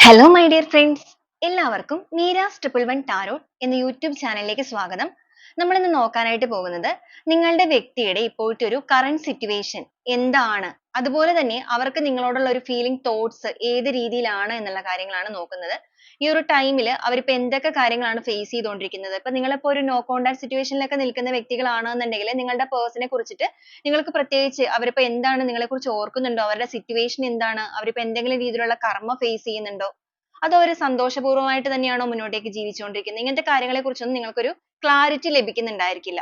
Hello my dear friends, എല്ലാവർക്കും Meera's triple one tarot എന്ന YouTube ചാനലിലേക്ക് സ്വാഗതം. നമ്മൾ ഇന്ന് നോക്കാനായിട്ട് പോകുന്നത് നിങ്ങളുടെ വ്യക്തിയുടെ ഇപ്പോഴത്തെ ഒരു കറന്റ് സിറ്റുവേഷൻ എന്താണ്, അതുപോലെ തന്നെ അവർക്ക് നിങ്ങളോടുള്ള ഒരു ഫീലിംഗ് തോട്ട്സ് ഏത് രീതിയിലാണ് എന്നുള്ള കാര്യങ്ങളാണ് നോക്കുന്നത്. ഈ ഒരു ടൈമിൽ അവരിപ്പോ എന്തൊക്കെ കാര്യങ്ങളാണ് ഫേസ് ചെയ്തുകൊണ്ടിരിക്കുന്നത്. ഇപ്പൊ നിങ്ങളിപ്പോ ഒരു നോ കോണ്ടാക്ട് സിറ്റുവേഷനിലൊക്കെ നിൽക്കുന്ന വ്യക്തികളാണെന്നുണ്ടെങ്കിൽ നിങ്ങളുടെ പേഴ്സണെ കുറിച്ചിട്ട് നിങ്ങൾക്ക് പ്രത്യേകിച്ച് അവരിപ്പോ എന്താണ് നിങ്ങളെ കുറിച്ച് ഓർക്കുന്നുണ്ടോ, അവരുടെ സിറ്റുവേഷൻ എന്താണ്, അവരിപ്പോ എന്തെങ്കിലും രീതിയിലുള്ള കർമ്മ ഫേസ് ചെയ്യുന്നുണ്ടോ, അതോ ഒരു സന്തോഷപൂർവ്വമായിട്ട് തന്നെയാണോ മുന്നോട്ടേക്ക് ജീവിച്ചുകൊണ്ടിരിക്കുന്നത്, ഇങ്ങനത്തെ കാര്യങ്ങളെ കുറിച്ചൊന്നും നിങ്ങൾക്കൊരു ക്ലാരിറ്റി ലഭിക്കുന്നുണ്ടായിരിക്കില്ല.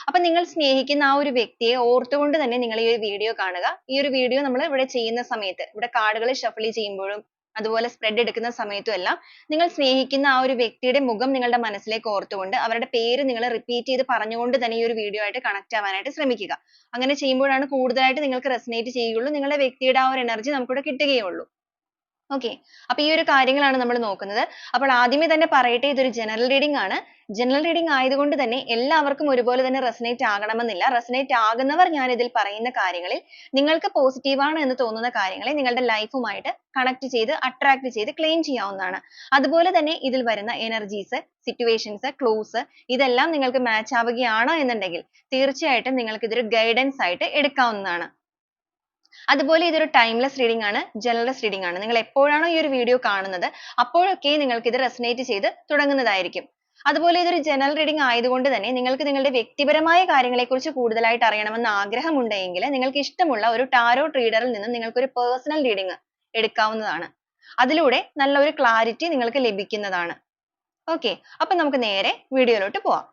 അപ്പൊ നിങ്ങൾ സ്നേഹിക്കുന്ന ആ ഒരു വ്യക്തിയെ ഓർത്തുകൊണ്ട് തന്നെ നിങ്ങൾ ഈ ഒരു വീഡിയോ കാണുക. ഈ ഒരു വീഡിയോ നമ്മൾ ഇവിടെ ചെയ്യുന്ന സമയത്ത്, ഇവിടെ കാർഡുകൾ ഷഫിൾ ചെയ്യുമ്പോഴും അതുപോലെ സ്പ്രെഡ് എടുക്കുന്ന സമയത്തും എല്ലാം നിങ്ങൾ സ്നേഹിക്കുന്ന ആ ഒരു വ്യക്തിയുടെ മുഖം നിങ്ങളുടെ മനസ്സിലേക്ക് ഓർത്തുകൊണ്ട് അവരുടെ പേര് നിങ്ങൾ റിപ്പീറ്റ് ചെയ്ത് പറഞ്ഞുകൊണ്ട് തന്നെ ഈ ഒരു വീഡിയോ ആയിട്ട് കണക്ട് ആവാനായിട്ട് ശ്രമിക്കുക. അങ്ങനെ ചെയ്യുമ്പോഴാണ് കൂടുതലായിട്ട് നിങ്ങൾക്ക് റെസനേറ്റ് ചെയ്യുകയുള്ളൂ, നിങ്ങളുടെ വ്യക്തിയുടെ ആ ഒരു എനർജി നമുക്കിവിടെ കിട്ടുകയുള്ളൂ. Okay. അപ്പൊ ഈ ഒരു കാര്യങ്ങളാണ് നമ്മൾ നോക്കുന്നത്. അപ്പോൾ ആദ്യമേ തന്നെ പറയട്ടെ, ഇതൊരു general reading ആണ്. general reading ആയതുകൊണ്ട് തന്നെ എല്ലാവർക്കും ഒരുപോലെ തന്നെ resonate ആകണമെന്നില്ല. resonate ആകുന്നവർ ഞാൻ ഇതിൽ പറയുന്ന കാര്യങ്ങളിൽ നിങ്ങൾക്ക് positive ആണ് എന്ന് തോന്നുന്ന കാര്യങ്ങളെ നിങ്ങളുടെ life ഉമായിട്ട് connect ചെയ്ത് attract ചെയ്ത് claim ചെയ്യാവുന്നതാണ്. അതുപോലെ തന്നെ ഇതിൽ വരുന്ന energies, situations, clues ഇതെല്ലാം നിങ്ങൾക്ക് match ആവുകയാണ് എന്നുണ്ടെങ്കിൽ തീർച്ചയായിട്ടും നിങ്ങൾക്ക് ഇതൊരു guidance ആയിട്ട് എടുക്കാവുന്നതാണ്. അതുപോലെ ഇതൊരു ടൈംലെസ് റീഡിംഗ് ആണ്, ജനറൽസ് റീഡിംഗ് ആണ്. നിങ്ങൾ എപ്പോഴാണോ ഈ ഒരു വീഡിയോ കാണുന്നത് അപ്പോഴൊക്കെ നിങ്ങൾക്ക് ഇത് റെസനേറ്റ് ചെയ്ത് തുടങ്ങുന്നതായിരിക്കും. അതുപോലെ ഇതൊരു ജനറൽ റീഡിംഗ് ആയതുകൊണ്ട് തന്നെ നിങ്ങൾക്ക് നിങ്ങളുടെ വ്യക്തിപരമായ കാര്യങ്ങളെക്കുറിച്ച് കൂടുതലായിട്ട് അറിയണമെന്ന് ആഗ്രഹമുണ്ടെങ്കിൽ നിങ്ങൾക്ക് ഇഷ്ടമുള്ള ഒരു ടാരോട്ട് റീഡറിൽ നിന്ന് നിങ്ങൾക്ക് ഒരു പേഴ്സണൽ റീഡിംഗ് എടുക്കാവുന്നതാണ്. അതിലൂടെ നല്ലൊരു ക്ലാരിറ്റി നിങ്ങൾക്ക് ലഭിക്കുന്നതാണ്. ഓക്കെ, അപ്പൊ നമുക്ക് നേരെ വീഡിയോയിലോട്ട് പോവാം.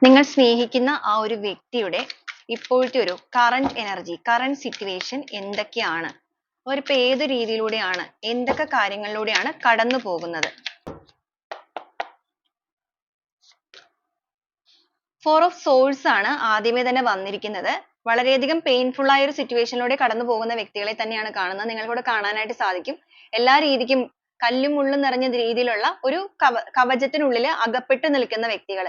നിങ്ങൾ സ്നേഹിക്കുന്ന ആ ഒരു വ്യക്തിയുടെ ഇപ്പോഴത്തെ ഒരു കറന്റ് എനർജി, കറന്റ് സിറ്റുവേഷൻ എന്തൊക്കെയാണ്, അവരിപ്പോ ഏത് രീതിയിലൂടെയാണ്, എന്തൊക്കെ കാര്യങ്ങളിലൂടെയാണ് കടന്നു പോകുന്നത്. ഫോർ ഓഫ് സോൾസ് ആണ് ആദ്യമേ തന്നെ വന്നിരിക്കുന്നത്. വളരെയധികം പെയിൻഫുൾ ആയ ഒരു സിറ്റുവേഷനിലൂടെ കടന്നു പോകുന്ന വ്യക്തികളെ തന്നെയാണ് കാണുന്നത്. നിങ്ങൾക്കിവിടെ കാണാനായിട്ട് സാധിക്കും. എല്ലാ രീതിക്കും കല്ലും മുള്ളും നിറഞ്ഞ രീതിയിലുള്ള ഒരു കവചത്തിനുള്ളിൽ അകപ്പെട്ടു നിൽക്കുന്ന വ്യക്തികൾ.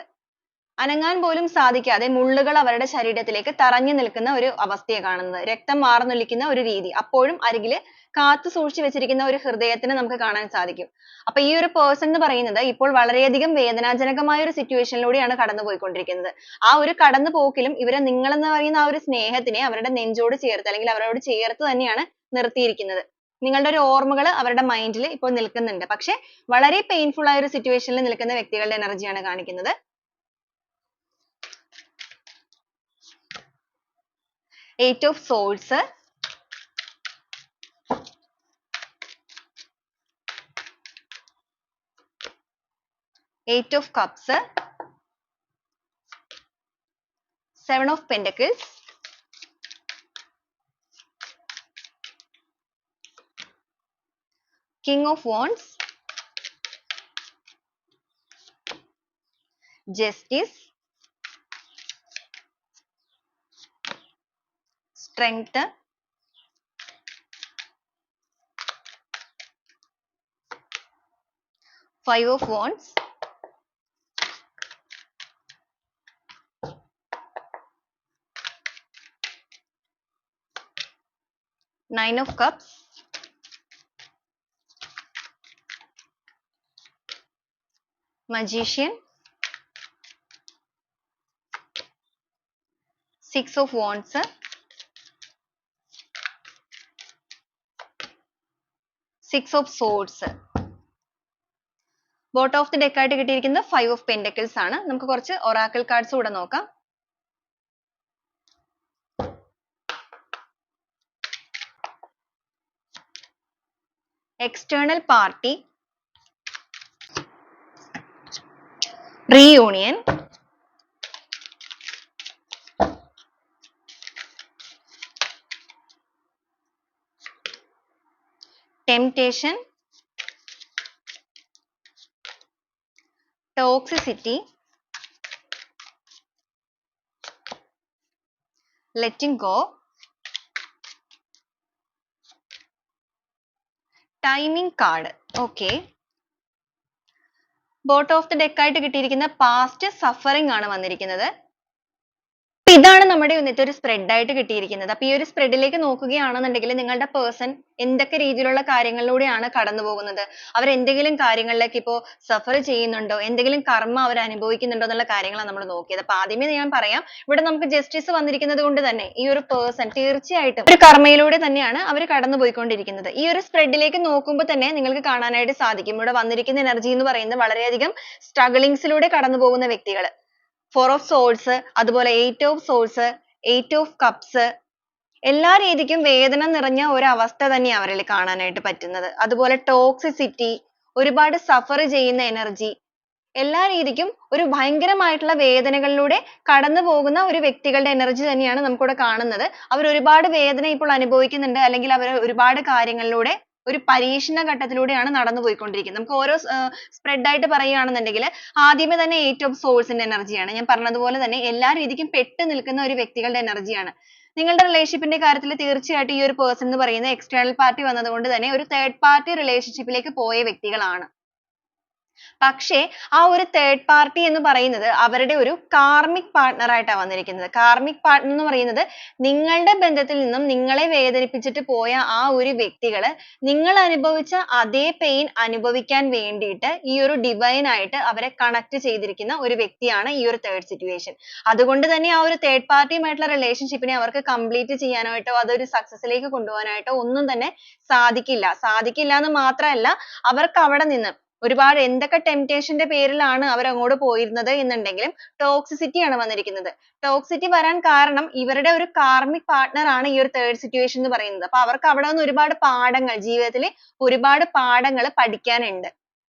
അനങ്ങാൻ പോലും സാധിക്കാതെ മുള്ളുകൾ അവരുടെ ശരീരത്തിലേക്ക് തറഞ്ഞു നിൽക്കുന്ന ഒരു അവസ്ഥയെ കാണുന്നത്. രക്തം വാർന്നൊലിക്കുന്ന ഒരു രീതി. അപ്പോഴും അരികിൽ കാത്തു സൂക്ഷിച്ചു വെച്ചിരിക്കുന്ന ഒരു ഹൃദയത്തിനെ നമുക്ക് കാണാൻ സാധിക്കും. അപ്പൊ ഈ ഒരു person എന്ന് പറയുന്നത് ഇപ്പോൾ വളരെയധികം വേദനാജനകമായ ഒരു സിറ്റുവേഷനിലൂടെയാണ് കടന്നുപോയിക്കൊണ്ടിരിക്കുന്നത്. ആ ഒരു കടന്നുപോക്കിലും ഇവരെ നിങ്ങൾ എന്ന് പറയുന്ന ആ ഒരു സ്നേഹത്തിനെ അവരുടെ നെഞ്ചോട് ചേർത്ത് അല്ലെങ്കിൽ അവരോട് ചേർത്ത് തന്നെയാണ് നിർത്തിയിരിക്കുന്നത്. നിങ്ങളുടെ ഒരു ഓർമ്മകൾ അവരുടെ മൈൻഡിൽ ഇപ്പോൾ നിൽക്കുന്നുണ്ട്. പക്ഷെ വളരെ പെയിൻഫുൾ ആയ ഒരു സിറ്റുവേഷനിൽ നിൽക്കുന്ന വ്യക്തികളുടെ എനർജിയാണ് കാണിക്കുന്നത്. Eight of Swords, Eight of Cups, Seven of Pentacles, King of Wands, Justice, Strength, Five of Wands, Nine of Cups, Magician, Six of Wands, Six of Swords. Bottom of the deck ആയിട്ട് കിട്ടിയിരിക്കുന്നത് five of pentacles ആണ്. നമുക്ക് കുറച്ച് Oracle cards കൂടെ നോക്കാം. External party, reunion, temptation, toxicity, letting go, timing card. Okay. Bottom of the deck ആയിട്ട് കിട്ടിയിരിക്കുന്ന past suffering ആണ് വന്നിരിക്കുന്നത്. ഇതാണ് നമ്മുടെ ഇന്നത്തെ ഒരു സ്പ്രെഡ് ആയിട്ട് കിട്ടിയിരിക്കുന്നത്. അപ്പൊ ഈ ഒരു സ്പ്രെഡിലേക്ക് നോക്കുകയാണെന്നുണ്ടെങ്കിൽ നിങ്ങളുടെ പേഴ്സൺ എന്തൊക്കെ രീതിയിലുള്ള കാര്യങ്ങളിലൂടെയാണ് കടന്നു പോകുന്നത്, അവർ എന്തെങ്കിലും കാര്യങ്ങളിലേക്ക് ഇപ്പോൾ സഫർ ചെയ്യുന്നുണ്ടോ, എന്തെങ്കിലും കർമ്മ അവർ അനുഭവിക്കുന്നുണ്ടോ എന്നുള്ള കാര്യങ്ങളാണ് നമ്മൾ നോക്കിയത്. അപ്പൊ ആദ്യമേ ഞാൻ പറയാം, ഇവിടെ നമുക്ക് ജസ്റ്റിസ് വന്നിരിക്കുന്നത് കൊണ്ട് തന്നെ ഈ ഒരു പേഴ്സൺ തീർച്ചയായിട്ടും ഒരു കർമ്മയിലൂടെ തന്നെയാണ് അവർ കടന്നു പോയിക്കൊണ്ടിരിക്കുന്നത്. ഈ ഒരു സ്പ്രെഡിലേക്ക് നോക്കുമ്പോൾ തന്നെ നിങ്ങൾക്ക് കാണാനായിട്ട് സാധിക്കും, ഇവിടെ വന്നിരിക്കുന്ന എനർജി എന്ന് പറയുന്നത് വളരെയധികം സ്ട്രഗിളിങ്സിലൂടെ കടന്നു പോകുന്ന വ്യക്തികൾ. ഫോർ ഓഫ് സോൾസ്, അതുപോലെ eight of swords, eight of cups, എല്ലാ രീതിക്കും വേദന നിറഞ്ഞ ഒരു അവസ്ഥ തന്നെയാണ് അവരിൽ കാണാനായിട്ട് പറ്റുന്നത്. അതുപോലെ ടോക്സിസിറ്റി, ഒരുപാട് സഫർ ചെയ്യുന്ന എനർജി, എല്ലാ രീതിക്കും ഒരു ഭയങ്കരമായിട്ടുള്ള വേദനകളിലൂടെ കടന്നു പോകുന്ന ഒരു വ്യക്തികളുടെ എനർജി തന്നെയാണ് നമുക്കിവിടെ കാണുന്നത്. അവർ ഒരുപാട് വേദന ഇപ്പോൾ അനുഭവിക്കുന്നുണ്ട്, അല്ലെങ്കിൽ അവർ ഒരുപാട് കാര്യങ്ങളിലൂടെ ഒരു പരീക്ഷണ ഘട്ടത്തിലൂടെയാണ് നടന്നു പോയിക്കൊണ്ടിരിക്കുന്നത്. നമുക്ക് ഓരോ സ്പ്രെഡ് ആയിട്ട് പറയുകയാണെന്നുണ്ടെങ്കിൽ ആദ്യമേ തന്നെ എയ്റ്റ് ഓഫ് സോൾസിന്റെ എനർജിയാണ്. ഞാൻ പറഞ്ഞതുപോലെ തന്നെ എല്ലാ രീതിക്കും പെട്ട് നിൽക്കുന്ന ഒരു വ്യക്തികളുടെ എനർജിയാണ്. നിങ്ങളുടെ റിലേഷൻഷിപ്പിന്റെ കാര്യത്തിൽ തീർച്ചയായിട്ടും ഈ ഒരു പേഴ്സൺ എന്ന് പറയുന്നത് എക്സ്റ്റേണൽ പാർട്ടി വന്നതുകൊണ്ട് തന്നെ ഒരു തേർഡ് പാർട്ടി റിലേഷൻഷിപ്പിലേക്ക് പോയ വ്യക്തികളാണ്. പക്ഷേ ആ ഒരു തേർഡ് പാർട്ടി എന്ന് പറയുന്നത് അവരുടെ ഒരു കാർമിക് പാർട്ട്ണർ ആയിട്ടാണ് വന്നിരിക്കുന്നത്. കാർമിക് പാർട്ട്ണർ എന്ന് പറയുന്നത് നിങ്ങളുടെ ബന്ധത്തിൽ നിന്നും നിങ്ങളെ വേദനിപ്പിച്ചിട്ട് പോയ ആ ഒരു വ്യക്തികള് നിങ്ങൾ അനുഭവിച്ച അതേ പെയിൻ അനുഭവിക്കാൻ വേണ്ടിയിട്ട് ഈ ഒരു ഡിവൈൻ ആയിട്ട് അവരെ കണക്ട് ചെയ്തിരിക്കുന്ന ഒരു വ്യക്തിയാണ് ഈ ഒരു തേർഡ് സിറ്റുവേഷൻ. അതുകൊണ്ട് തന്നെ ആ ഒരു തേർഡ് പാർട്ടിയുമായിട്ടുള്ള റിലേഷൻഷിപ്പിനെ അവർക്ക് കംപ്ലീറ്റ് ചെയ്യാനായിട്ടോ അതൊരു സക്സസിലേക്ക് കൊണ്ടുപോകാനായിട്ടോ ഒന്നും തന്നെ സാധിക്കില്ല എന്ന് മാത്രമല്ല, അവർക്ക് അവിടെ നിന്ന് ഒരുപാട് എന്തൊക്കെ ടെംപ്റ്റേഷന്റെ പേരിലാണ് അവർ അങ്ങോട്ട് പോയിരുന്നത് എന്നുണ്ടെങ്കിലും ടോക്സിസിറ്റി ആണ് വന്നിരിക്കുന്നത്. ടോക്സിറ്റി വരാൻ കാരണം ഇവരുടെ ഒരു കാർമിക് പാർട്ട്ണർ ആണ് ഈ ഒരു തേർഡ് സിറ്റുവേഷൻ എന്ന് പറയുന്നത്. അപ്പൊ അവർക്ക് അവിടെ നിന്ന് ഒരുപാട് പാഠങ്ങൾ, ജീവിതത്തിൽ ഒരുപാട് പാഠങ്ങൾ പഠിക്കാനുണ്ട്.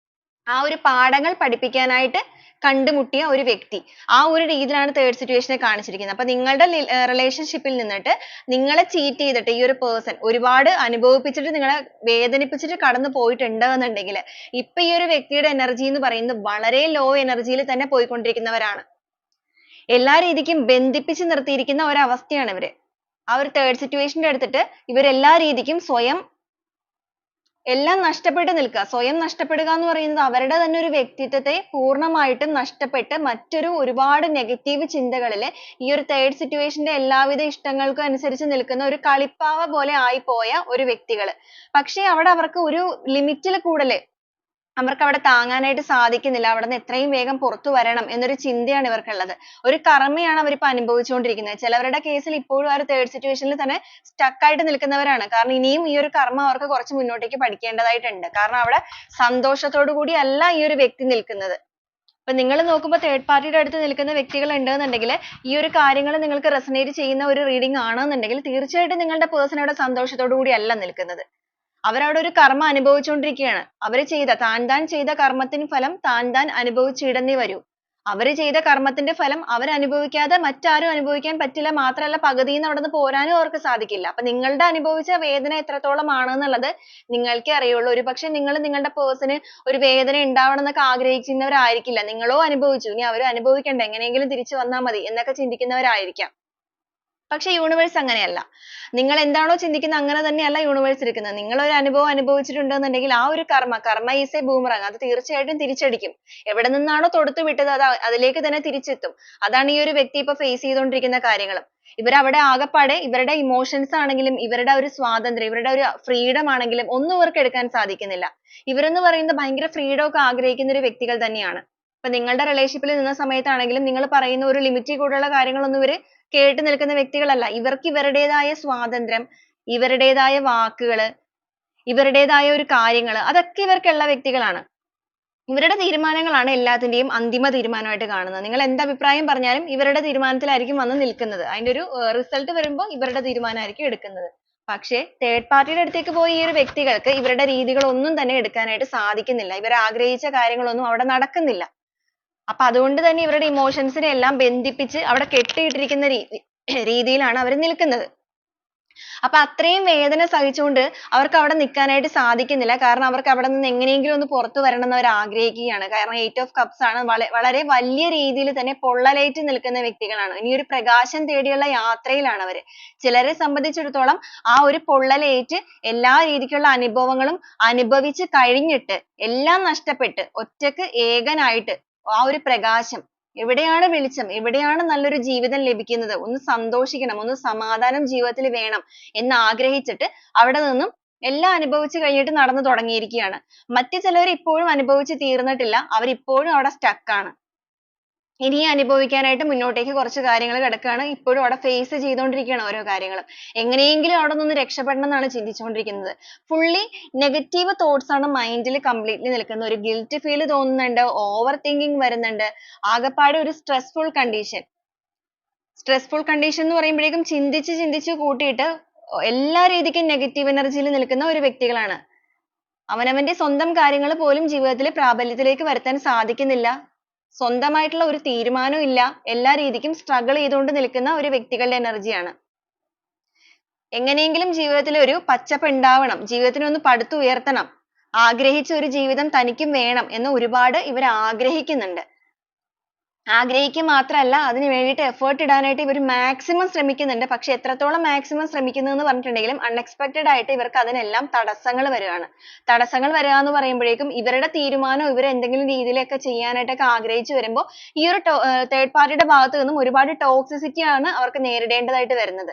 ആ ഒരു പാഠങ്ങൾ പഠിപ്പിക്കാനായിട്ട് കണ്ടുമുട്ടിയ ഒരു വ്യക്തി, ആ ഒരു രീതിയിലാണ് തേർഡ് സിറ്റുവേഷനെ കാണിച്ചിരിക്കുന്നത്. അപ്പൊ നിങ്ങളുടെ റിലേഷൻഷിപ്പിൽ നിന്നിട്ട് നിങ്ങളെ ചീറ്റ് ചെയ്തിട്ട് ഈ ഒരു പേഴ്സൺ ഒരുപാട് അനുഭവിപ്പിച്ചിട്ട് നിങ്ങളെ വേദനിപ്പിച്ചിട്ട് കടന്നു പോയിട്ടുണ്ട് എന്നുണ്ടെങ്കിൽ ഇപ്പൊ ഈ ഒരു വ്യക്തിയുടെ എനർജി എന്ന് പറയുന്നത് വളരെ ലോ എനർജിയിൽ തന്നെ പോയിക്കൊണ്ടിരിക്കുന്നവരാണ്. എല്ലാ രീതിക്കും ബന്ധിപ്പിച്ച് നിർത്തിയിരിക്കുന്ന ഒരു അവസ്ഥയാണ് ഇവര്. ആ ഒരു തേർഡ് സിറ്റുവേഷന്റെ അടുത്തിട്ട് ഇവർ എല്ലാ രീതിക്കും സ്വയം എല്ലാം നഷ്ടപ്പെട്ട് നിൽക്കുക. സ്വയം നഷ്ടപ്പെടുക എന്ന് പറയുന്നത് അവരുടെ തന്നെ ഒരു വ്യക്തിത്വത്തെ പൂർണ്ണമായിട്ടും നഷ്ടപ്പെട്ട് മറ്റൊരു ഒരുപാട് നെഗറ്റീവ് ചിന്തകളിൽ ഈ ഒരു തേർഡ് സിറ്റുവേഷന്റെ എല്ലാവിധ ഇഷ്ടങ്ങൾക്കും അനുസരിച്ച് നിൽക്കുന്ന ഒരു കളിപ്പാവ പോലെ ആയിപ്പോയ ഒരു വ്യക്തികൾ. പക്ഷേ അവിടെ അവർക്ക് ഒരു ലിമിറ്റിൽ കൂടുതൽ അവർക്ക് അവിടെ താങ്ങാനായിട്ട് സാധിക്കുന്നില്ല. അവിടുന്ന് എത്രയും വേഗം പുറത്തു വരണം എന്നൊരു ചിന്തയാണ് ഇവർക്കുള്ളത്. ഒരു കർമ്മയാണ് അവരിപ്പോൾ അനുഭവിച്ചുകൊണ്ടിരിക്കുന്നത്. ചിലവരുടെ കേസിൽ ഇപ്പോഴും ആ ഒരു തേർഡ് സിറ്റുവേഷനിൽ തന്നെ stuck ആയിട്ട് നിൽക്കുന്നവരാണ്. കാരണം ഇനിയും ഈ ഒരു കർമ്മ അവർക്ക് കുറച്ച് മുന്നോട്ടേക്ക് പഠിക്കേണ്ടതായിട്ടുണ്ട്. കാരണം അവിടെ സന്തോഷത്തോടു കൂടി അല്ല ഈ ഒരു വ്യക്തി നിൽക്കുന്നത്. അപ്പൊ നിങ്ങൾ നോക്കുമ്പോൾ തേർഡ് പാർട്ടിയുടെ അടുത്ത് നിൽക്കുന്ന വ്യക്തികൾ ഉണ്ടെന്നുണ്ടെങ്കിൽ ഈ ഒരു കാര്യങ്ങൾ നിങ്ങൾക്ക് റെസനേറ്റ് ചെയ്യുന്ന ഒരു റീഡിംഗ് ആണെന്നുണ്ടെങ്കിൽ തീർച്ചയായിട്ടും നിങ്ങളുടെ പേഴ്സൺ അവിടെ സന്തോഷത്തോടു കൂടി അല്ല നിൽക്കുന്നത്. അവരവിടെ ഒരു കർമ്മ അനുഭവിച്ചുകൊണ്ടിരിക്കുകയാണ്. അവര് താൻ ചെയ്ത കർമ്മത്തിന് ഫലം താൻ അനുഭവിച്ചിടന്നേ വരൂ. അവര് ചെയ്ത കർമ്മത്തിന്റെ ഫലം അവരനുഭവിക്കാതെ മറ്റാരും അനുഭവിക്കാൻ പറ്റില്ല. മാത്രമല്ല പകുതിയിൽ നിന്ന് അവിടുന്ന് പോരാനും അവർക്ക് സാധിക്കില്ല. അപ്പൊ നിങ്ങളുടെ അനുഭവിച്ച വേദന എത്രത്തോളം ആണെന്നുള്ളത് നിങ്ങൾക്കേ അറിയുള്ളൂ. ഒരുപക്ഷെ നിങ്ങൾ നിങ്ങളുടെ പേഴ്സണ് ഒരു വേദന ഉണ്ടാവണം എന്നൊക്കെ ആഗ്രഹിക്കുന്നവരായിരിക്കില്ല. നിങ്ങളോ അനുഭവിച്ചു, ഇനി അവരും അനുഭവിക്കണ്ട, എങ്ങനെയെങ്കിലും തിരിച്ചു വന്നാൽ മതി എന്നൊക്കെ ചിന്തിക്കുന്നവരായിരിക്കാം. പക്ഷെ യൂണിവേഴ്സ് അങ്ങനെയല്ല. നിങ്ങൾ എന്താണോ ചിന്തിക്കുന്നത് അങ്ങനെ തന്നെയല്ല യൂണിവേഴ്സ് ഇരിക്കുന്നത്. നിങ്ങൾ ഒരു അനുഭവം അനുഭവിച്ചിട്ടുണ്ടെന്നുണ്ടെങ്കിൽ ആ ഒരു കർമ്മ ഈസ് എ ബൂമറാങ്, അത് തീർച്ചയായിട്ടും തിരിച്ചടിക്കും. എവിടെ നിന്നാണോ തൊടുത്തു വിട്ടത് അത് അതിലേക്ക് തന്നെ തിരിച്ചെത്തും. അതാണ് ഈ ഒരു വ്യക്തി ഇപ്പൊ ഫേസ് ചെയ്തുകൊണ്ടിരിക്കുന്ന കാര്യങ്ങളും. ഇവരവിടെ ആകപ്പാടെ ഇവരുടെ ഇമോഷൻസ് ആണെങ്കിലും ഇവരുടെ ഒരു സ്വാതന്ത്ര്യം, ഇവരുടെ ഒരു ഫ്രീഡം ആണെങ്കിലും ഒന്നും ഇവർക്ക് എടുക്കാൻ സാധിക്കുന്നില്ല. ഇവരെന്ന് പറയുന്നത് ഭയങ്കര ഫ്രീഡം ഒക്കെ ആഗ്രഹിക്കുന്ന ഒരു വ്യക്തികൾ തന്നെയാണ്. ഇപ്പൊ നിങ്ങളുടെ റിലേഷൻഷിപ്പിൽ നിന്ന സമയത്താണെങ്കിലും നിങ്ങൾ പറയുന്ന ഒരു ലിമിറ്റിൽ കൂടുതലുള്ള കാര്യങ്ങളൊന്നും ഇവര് കേട്ട് നിൽക്കുന്ന വ്യക്തികളല്ല. ഇവർക്ക് ഇവരുടേതായ സ്വാതന്ത്ര്യം, ഇവരുടേതായ വാക്കുകള്, ഇവരുടേതായ ഒരു കാര്യങ്ങള് അതൊക്കെ ഇവർക്കുള്ള വ്യക്തികളാണ്. ഇവരുടെ തീരുമാനങ്ങളാണ് എല്ലാത്തിന്റെയും അന്തിമ തീരുമാനമായിട്ട് കാണുന്നത്. നിങ്ങൾ എന്ത് അഭിപ്രായം പറഞ്ഞാലും ഇവരുടെ തീരുമാനത്തിലായിരിക്കും വന്ന് നിൽക്കുന്നത്. അതിന്റെ ഒരു റിസൾട്ട് വരുമ്പോൾ ഇവരുടെ തീരുമാനമായിരിക്കും എടുക്കുന്നത്. പക്ഷേ തേർഡ് പാർട്ടിയുടെ അടുത്തേക്ക് പോയി ഈ ഒരു വ്യക്തികൾക്ക് ഇവരുടെ രീതികളൊന്നും തന്നെ എടുക്കാനായിട്ട് സാധിക്കുന്നില്ല. ഇവർ ആഗ്രഹിച്ച കാര്യങ്ങളൊന്നും അവിടെ നടക്കുന്നില്ല. അപ്പൊ അതുകൊണ്ട് തന്നെ ഇവരുടെ ഇമോഷൻസിനെ എല്ലാം ബന്ധിപ്പിച്ച് അവിടെ കെട്ടിയിട്ടിരിക്കുന്ന രീതിയിലാണ് അവർ നിൽക്കുന്നത്. അപ്പൊ അത്രയും വേദന സഹിച്ചുകൊണ്ട് അവർക്ക് അവിടെ നിൽക്കാനായിട്ട് സാധിക്കുന്നില്ല. കാരണം അവർക്ക് അവിടെ നിന്ന് എങ്ങനെയെങ്കിലും ഒന്ന് പുറത്തു വരണം എന്ന് അവർ ആഗ്രഹിക്കുകയാണ്. കാരണം എയ്റ്റ് ഓഫ് കപ്സ് ആണ്. വളരെ വലിയ രീതിയിൽ തന്നെ പൊള്ളലേറ്റ് നിൽക്കുന്ന വ്യക്തികളാണ്. ഇനി ഒരു പ്രകാശം തേടിയുള്ള യാത്രയിലാണ് അവര്. ചിലരെ സംബന്ധിച്ചിടത്തോളം ആ ഒരു പൊള്ളലേറ്റ് എല്ലാ രീതിക്കുള്ള അനുഭവങ്ങളും അനുഭവിച്ച് കഴിഞ്ഞിട്ട് എല്ലാം നഷ്ടപ്പെട്ട് ഒറ്റക്ക് ഏകനായിട്ട് ആ ഒരു പ്രകാശം എവിടെയാണ് വെളിച്ചം? എവിടെയാണ് നല്ലൊരു ജീവിതം ലഭിക്കുന്നത്? ഒന്ന് സന്തോഷിക്കണം, ഒന്ന് സമാധാനം ജീവിതത്തിൽ വേണം എന്ന് ആഗ്രഹിച്ചിട്ട് അവിടെ നിന്നും എല്ലാം അനുഭവിച്ചു കഴിഞ്ഞിട്ട് നടന്നു തുടങ്ങിയിരിക്കുകയാണ്. മറ്റു ചിലവർ ഇപ്പോഴും അനുഭവിച്ച് തീർന്നിട്ടില്ല. അവർ ഇപ്പോഴും അവിടെ stuck ആണ്. ഇനിയും അനുഭവിക്കാനായിട്ട് മുന്നോട്ടേക്ക് കുറച്ച് കാര്യങ്ങൾ കിടക്കുകയാണ്. ഇപ്പോഴും അവിടെ face ചെയ്തുകൊണ്ടിരിക്കുകയാണ് ഓരോ കാര്യങ്ങളും. എങ്ങനെയെങ്കിലും അവിടെ നിന്ന് രക്ഷപ്പെടണം എന്നാണ് ചിന്തിച്ചുകൊണ്ടിരിക്കുന്നത്. fully negative thoughts ആണ് mind ൽ completely നിൽക്കുന്നത്. ഒരു guilt feel തോന്നുന്നുണ്ട്, over thinking വരുന്നുണ്ട്, ആകപ്പാടെ ഒരു stressful condition. stressful condition എന്ന് പറയുമ്പോഴേക്കും ചിന്തിച്ച് ചിന്തിച്ച് കൂട്ടിയിട്ട് എല്ലാ രീതിക്കും negative energy ൽ നിൽക്കുന്ന ഒരു വ്യക്തികളാണ്. അവനവന്റെ സ്വന്തം കാര്യങ്ങൾ പോലും ജീവിതത്തിൽ പ്രാബല്യത്തിലേക്ക് വരുത്താൻ സാധിക്കുന്നില്ല. സ്വന്തമായിട്ടുള്ള ഒരു തീരുമാനവും ഇല്ല. എല്ലാ രീതിക്കും struggle ചെയ്തുകൊണ്ട് നിൽക്കുന്ന ഒരു വ്യക്തികളുടെ energy ആണ്. എങ്ങനെയെങ്കിലും ജീവിതത്തിൽ ഒരു പച്ചപ്പ് ഉണ്ടാവണം, ജീവിതത്തിനെ ഒന്ന് പടുത്തുയർത്തണം, ആഗ്രഹിച്ച ഒരു ജീവിതം തനിക്കും വേണം എന്ന് ഒരുപാട് ഇവർ ആഗ്രഹിക്കുന്നുണ്ട്. ആഗ്രഹിക്കുക മാത്രമല്ല, അതിനു വേണ്ടിയിട്ട് effort ഇടാനായിട്ട് ഇവർ maximum ശ്രമിക്കുന്നുണ്ട്. പക്ഷെ എത്രത്തോളം maximum ശ്രമിക്കുന്നു എന്ന് പറഞ്ഞിട്ടുണ്ടെങ്കിലും unexpected ആയിട്ട് ഇവർക്ക് അതിനെല്ലാം തടസ്സങ്ങൾ വരികയാണ്. തടസ്സങ്ങൾ വരിക എന്ന് പറയുമ്പോഴേക്കും ഇവരുടെ തീരുമാനം ഇവർ എന്തെങ്കിലും രീതിയിലൊക്കെ ചെയ്യാനായിട്ടൊക്കെ ആഗ്രഹിച്ചു വരുമ്പോൾ ഈ ഒരു third party യുടെ ഭാഗത്ത് നിന്നും ഒരുപാട് toxicity ആണ് അവർക്ക് നേരിടേണ്ടതായിട്ട് വരുന്നത്.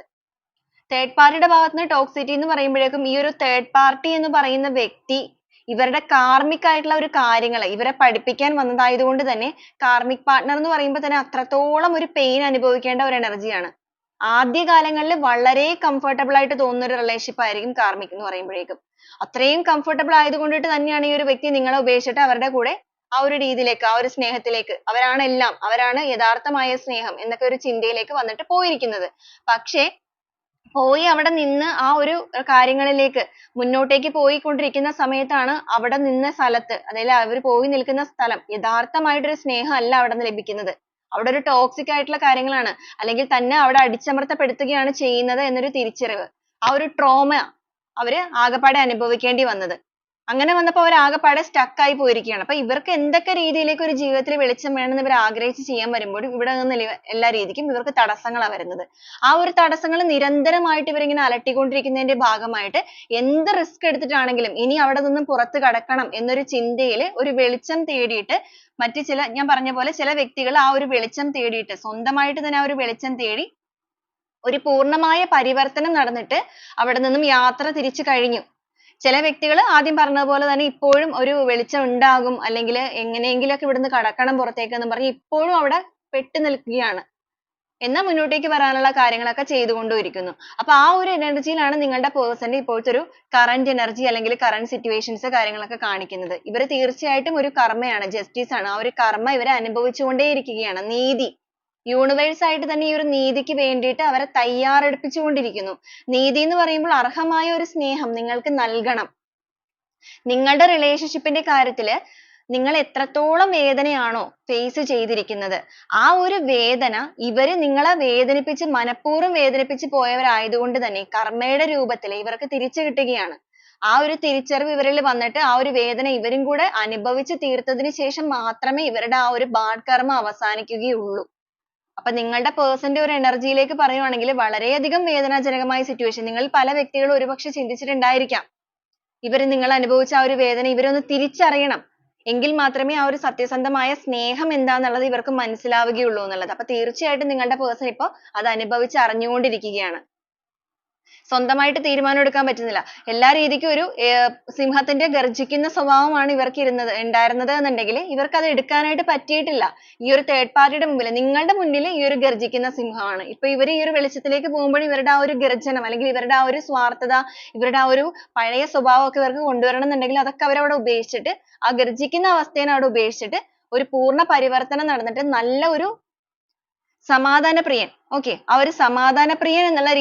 third party യുടെ ഭാഗത്ത് നിന്ന് toxicity എന്ന് പറയുമ്പോഴേക്കും ഈ ഒരു third party എന്ന് പറയുന്ന വ്യക്തി ഇവരുടെ karmic ആയിട്ടുള്ള ഒരു കാര്യങ്ങൾ ഇവരെ പഠിപ്പിക്കാൻ വന്നതായതുകൊണ്ട് തന്നെ karmic partner എന്ന് പറയുമ്പോൾ തന്നെ അത്രത്തോളം ഒരു pain അനുഭവിക്കേണ്ട ഒരു energy ആണ്. ആദ്യ കാലങ്ങളിൽ വളരെ comfortable ആയിട്ട് തോന്നുന്ന ഒരു relationship ആയിരിക്കും karmic എന്ന് പറയുമ്പോഴേക്കും. അത്രയും comfortable ആയതുകൊണ്ടിട്ട് തന്നെയാണ് ഈ ഒരു വ്യക്തി നിങ്ങളെ ഉപേക്ഷിച്ചിട്ട് അവരുടെ കൂടെ ആ ഒരു രീതിയിലേക്ക്, ആ ഒരു സ്നേഹത്തിലേക്ക്, അവരാണ് എല്ലാം, അവരാണ് യഥാർത്ഥമായ സ്നേഹം എന്നൊക്കെ ഒരു ചിന്തയിലേക്ക് വന്നിട്ട് പോയിരിക്കുന്നത്. പക്ഷേ പോയി അവിടെ നിന്ന് ആ ഒരു കാര്യങ്ങളിലേക്ക് മുന്നോട്ടേക്ക് പോയിക്കൊണ്ടിരിക്കുന്ന സമയത്താണ് അവിടെ നിന്ന സ്ഥലത്ത്, അതായത് അവർ പോയി നിൽക്കുന്ന സ്ഥലം യഥാർത്ഥമായിട്ടൊരു സ്നേഹം അല്ല അവിടെ നിന്ന് ലഭിക്കുന്നത്. അവിടെ ഒരു toxic ആയിട്ടുള്ള കാര്യങ്ങളാണ്, അല്ലെങ്കിൽ തന്നെ അവിടെ അടിച്ചമർത്തപ്പെടുത്തുകയാണ് ചെയ്യുന്നത് എന്നൊരു തിരിച്ചറിവ്, ആ ഒരു trauma അവര് ആകപ്പാടെ അനുഭവിക്കേണ്ടി വന്നത്. അങ്ങനെ വന്നപ്പോൾ അവർ ആകപ്പാടെ stuck ആയി പോയിരിക്കുകയാണ്. അപ്പോൾ ഇവർക്ക് എന്തൊക്കെ രീതിയിലേക്ക് ഒരു ജീവിതത്തിൽ വെളിച്ചം വേണമെന്ന് ഇവർ ആഗ്രഹിച്ച് ചെയ്യാൻ വരുമ്പോഴും ഇവിടെ നിന്ന് എല്ലാ രീതിക്കും ഇവർക്ക് തടസ്സങ്ങളാണ് വരുന്നത്. ആ ഒരു തടസ്സങ്ങൾ നിരന്തരമായിട്ട് ഇവരിങ്ങനെ അലട്ടിക്കൊണ്ടിരിക്കുന്നതിന്റെ ഭാഗമായിട്ട് എന്ത് risk എടുത്തിട്ടാണെങ്കിലും ഇനി അവിടെ നിന്നും പുറത്ത് കടക്കണം എന്നൊരു ചിന്തയിൽ ഒരു വെളിച്ചം തേടിയിട്ട് മറ്റു ചില, ഞാൻ പറഞ്ഞ പോലെ ചില വ്യക്തികൾ ആ ഒരു വെളിച്ചം തേടിയിട്ട് സ്വന്തമായിട്ട് തന്നെ ആ ഒരു വെളിച്ചം തേടി ഒരു പൂർണ്ണമായ പരിവർത്തനം നടന്നിട്ട് അവിടെ നിന്നും യാത്ര തിരിച്ചു കഴിഞ്ഞു. ചില വ്യക്തികൾ ആദ്യം പറഞ്ഞതുപോലെ തന്നെ ഇപ്പോഴും ഒരു വെളിച്ചം ഉണ്ടാകും, അല്ലെങ്കിൽ എങ്ങനെയെങ്കിലുമൊക്കെ ഇവിടുന്ന് കടക്കണം പുറത്തേക്ക് എന്ന് പറഞ്ഞ് ഇപ്പോഴും അവിടെ പെട്ടു നിൽക്കുകയാണ്. എന്നാൽ മുന്നോട്ടേക്ക് വരാനുള്ള കാര്യങ്ങളൊക്കെ ചെയ്തുകൊണ്ടും ഇരിക്കുന്നു. അപ്പോൾ ആ ഒരു എനർജിയിലാണ് നിങ്ങളുടെ പേഴ്സന്റെ ഇപ്പോഴത്തെ ഒരു കറന്റ് എനർജി അല്ലെങ്കിൽ കറന്റ് സിറ്റുവേഷൻസ് കാര്യങ്ങളൊക്കെ കാണിക്കുന്നത്. ഇവർ തീർച്ചയായിട്ടും ഒരു കർമ്മയാണ്, ജസ്റ്റിസ് ആണ്. ആ ഒരു കർമ്മ ഇവരെ അനുഭവിച്ചുകൊണ്ടേയിരിക്കുകയാണ്. നീതി, യൂണിവേഴ്സ് ആയിട്ട് തന്നെ ഈ ഒരു നീതിക്ക് വേണ്ടിയിട്ട് അവരെ തയ്യാറെടുപ്പിച്ചുകൊണ്ടിരിക്കുന്നു. നീതി എന്ന് പറയുമ്പോൾ അർഹമായ ഒരു സ്നേഹം നിങ്ങൾക്ക് നൽകണം. നിങ്ങളുടെ റിലേഷൻഷിപ്പിന്റെ കാര്യത്തിൽ നിങ്ങൾ എത്രത്തോളം വേദനയാണോ ഫേസ് ചെയ്തിരിക്കുന്നത്, ആ ഒരു വേദന ഇവര് നിങ്ങളെ വേദനിപ്പിച്ച് മനഃപൂർവ്വം വേദനിപ്പിച്ച് പോയവരായതുകൊണ്ട് തന്നെ കർമ്മയുടെ രൂപത്തിൽ ഇവർക്ക് തിരിച്ചു കിട്ടുകയാണ്. ആ ഒരു തിരിച്ചറിവ് ഇവരിൽ വന്നിട്ട് ആ ഒരു വേദന ഇവരും കൂടെ അനുഭവിച്ച് തീർത്തതിന് ശേഷം മാത്രമേ ഇവരുടെ ആ ഒരു bad കർമ്മ അവസാനിക്കുകയുള്ളൂ. അപ്പൊ നിങ്ങളുടെ പേഴ്സന്റെ ഒരു എനർജിയിലേക്ക് പറയുവാണെങ്കിൽ വളരെയധികം വേദനാജനകമായ സിറ്റുവേഷൻ നിങ്ങൾ പല വ്യക്തികളും ഒരുപക്ഷെ ചിന്തിച്ചിട്ടുണ്ടായിരിക്കാം. ഇവർ നിങ്ങൾ അനുഭവിച്ച ആ ഒരു വേദന ഇവരൊന്ന് തിരിച്ചറിയണം, എങ്കിൽ മാത്രമേ ആ ഒരു സത്യസന്ധമായ സ്നേഹം എന്താണെന്നുള്ളത് ഇവർക്ക് മനസ്സിലാവുകയുള്ളൂ എന്നുള്ളത്. അപ്പൊ തീർച്ചയായിട്ടും നിങ്ങളുടെ പേഴ്സൺ ഇപ്പോൾ അത് അനുഭവിച്ച് അറിഞ്ഞുകൊണ്ടിരിക്കുകയാണ്. സ്വന്തമായിട്ട് തീരുമാനം എടുക്കാൻ പറ്റുന്നില്ല. എല്ലാ രീതിക്കും ഒരു സിംഹത്തിന്റെ ഗർജിക്കുന്ന സ്വഭാവമാണ് ഇവർക്ക് ഉണ്ടായിരുന്നത് എന്നുണ്ടെങ്കിൽ ഇവർക്ക് അത് എടുക്കാനായിട്ട് പറ്റിയിട്ടില്ല. ഈ ഒരു third party യുടെ മുമ്പിൽ, നിങ്ങളുടെ മുന്നിൽ ഈ ഒരു ഗർജിക്കുന്ന സിംഹമാണ്. ഇപ്പൊ ഇവർ ഈ ഒരു വെളിച്ചത്തിലേക്ക് പോകുമ്പോൾ ഇവരുടെ ആ ഒരു ഗർജനം അല്ലെങ്കിൽ ഇവരുടെ ആ ഒരു സ്വാർത്ഥത, ഇവരുടെ ആ ഒരു പഴയ സ്വഭാവം ഒക്കെ ഇവർക്ക് കൊണ്ടുവരണം എന്നുണ്ടെങ്കിൽ അതൊക്കെ അവരവിടെ ഉപേക്ഷിച്ചിട്ട്, ആ ഗർജിക്കുന്ന അവസ്ഥയെ അവിടെ ഉപേക്ഷിച്ചിട്ട് ഒരു പൂർണ്ണ പരിവർത്തനം നടന്നിട്ട് നല്ല ഒരു സമാധാനപ്രിയൻ, okay, ആ ഒരു സമാധാനപ്രിയൻ എന്നുള്ള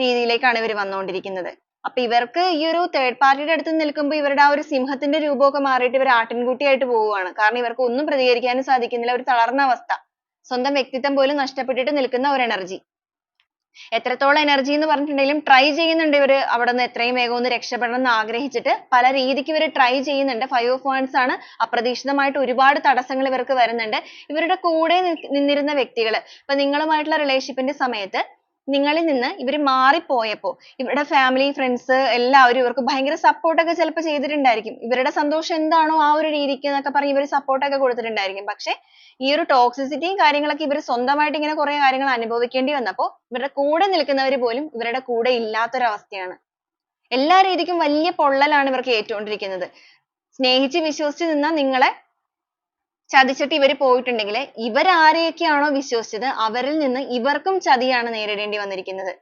രീതിയിലേക്കാണ് ഇവർ വന്നുകൊണ്ടിരിക്കുന്നത്. അപ്പൊ ഇവർക്ക് ഈ ഒരു third party യുടെ അടുത്ത് നിൽക്കുമ്പോൾ ഇവരുടെ ആ ഒരു സിംഹത്തിന്റെ രൂപമൊക്കെ മാറിയിട്ട് ഇവർ ആട്ടിൻകുട്ടിയായിട്ട് പോവുകയാണ്. കാരണം ഇവർക്ക് ഒന്നും പ്രതികരിക്കാനും സാധിക്കുന്നില്ല, ഒരു തളർന്ന അവസ്ഥ, സ്വന്തം വ്യക്തിത്വം പോലും നഷ്ടപ്പെട്ടിട്ട് നിൽക്കുന്ന ഒരു എനർജി. എത്രത്തോളം എനർജി എന്ന് പറഞ്ഞിട്ടുണ്ടെങ്കിലും ട്രൈ ചെയ്യുന്നുണ്ട് ഇവർ അവിടെ നിന്ന് എത്രയും വേഗം ഒന്ന് രക്ഷപ്പെടണം എന്ന് ആഗ്രഹിച്ചിട്ട് പല രീതിക്ക് ഇവർ ട്രൈ ചെയ്യുന്നുണ്ട്. 5 of Wands ആണ്. അപ്രതീക്ഷിതമായിട്ട് ഒരുപാട് തടസ്സങ്ങൾ ഇവർക്ക് വരുന്നുണ്ട്. ഇവരുടെ കൂടെ നിന്നിരുന്ന വ്യക്തികൾ, ഇപ്പൊ നിങ്ങളുമായിട്ടുള്ള റിലേഷൻഷിപ്പിന്റെ സമയത്ത് നിങ്ങളിൽ നിന്ന് ഇവര് മാറിപ്പോയപ്പോ ഇവരുടെ family, friends എല്ലാവരും ഇവർക്ക് ഭയങ്കര support ഒക്കെ ചിലപ്പോ ചെയ്തിട്ടുണ്ടായിരിക്കും. ഇവരുടെ സന്തോഷം എന്താണോ ആ ഒരു രീതിക്ക് എന്നൊക്കെ പറഞ്ഞ് ഇവര് support ഒക്കെ കൊടുത്തിട്ടുണ്ടായിരിക്കും. പക്ഷേ ഈ ഒരു toxicity യും കാര്യങ്ങളൊക്കെ ഇവര് സ്വന്തമായിട്ട് ഇങ്ങനെ കുറെ കാര്യങ്ങൾ അനുഭവിക്കേണ്ടി വന്നപ്പോ ഇവരുടെ കൂടെ നിൽക്കുന്നവര് പോലും ഇവരുടെ കൂടെ ഇല്ലാത്ത ഒരു അവസ്ഥയാണ്. എല്ലാ രീതിക്കും വലിയ പൊള്ളലാണ് ഇവർക്ക് ഏറ്റുകൊണ്ടിരിക്കുന്നത്. സ്നേഹിച്ച് വിശ്വസിച്ച് നിന്ന നിങ്ങളെ ചതിച്ചിട്ട് ഇവര് പോയിട്ടുണ്ടെങ്കില് ഇവരാരെയൊക്കെയാണോ വിശ്വസിച്ചത് അവരിൽ നിന്ന് ഇവർക്കും ചതിയാണ് നേരിടേണ്ടി വന്നിരിക്കുന്നത്.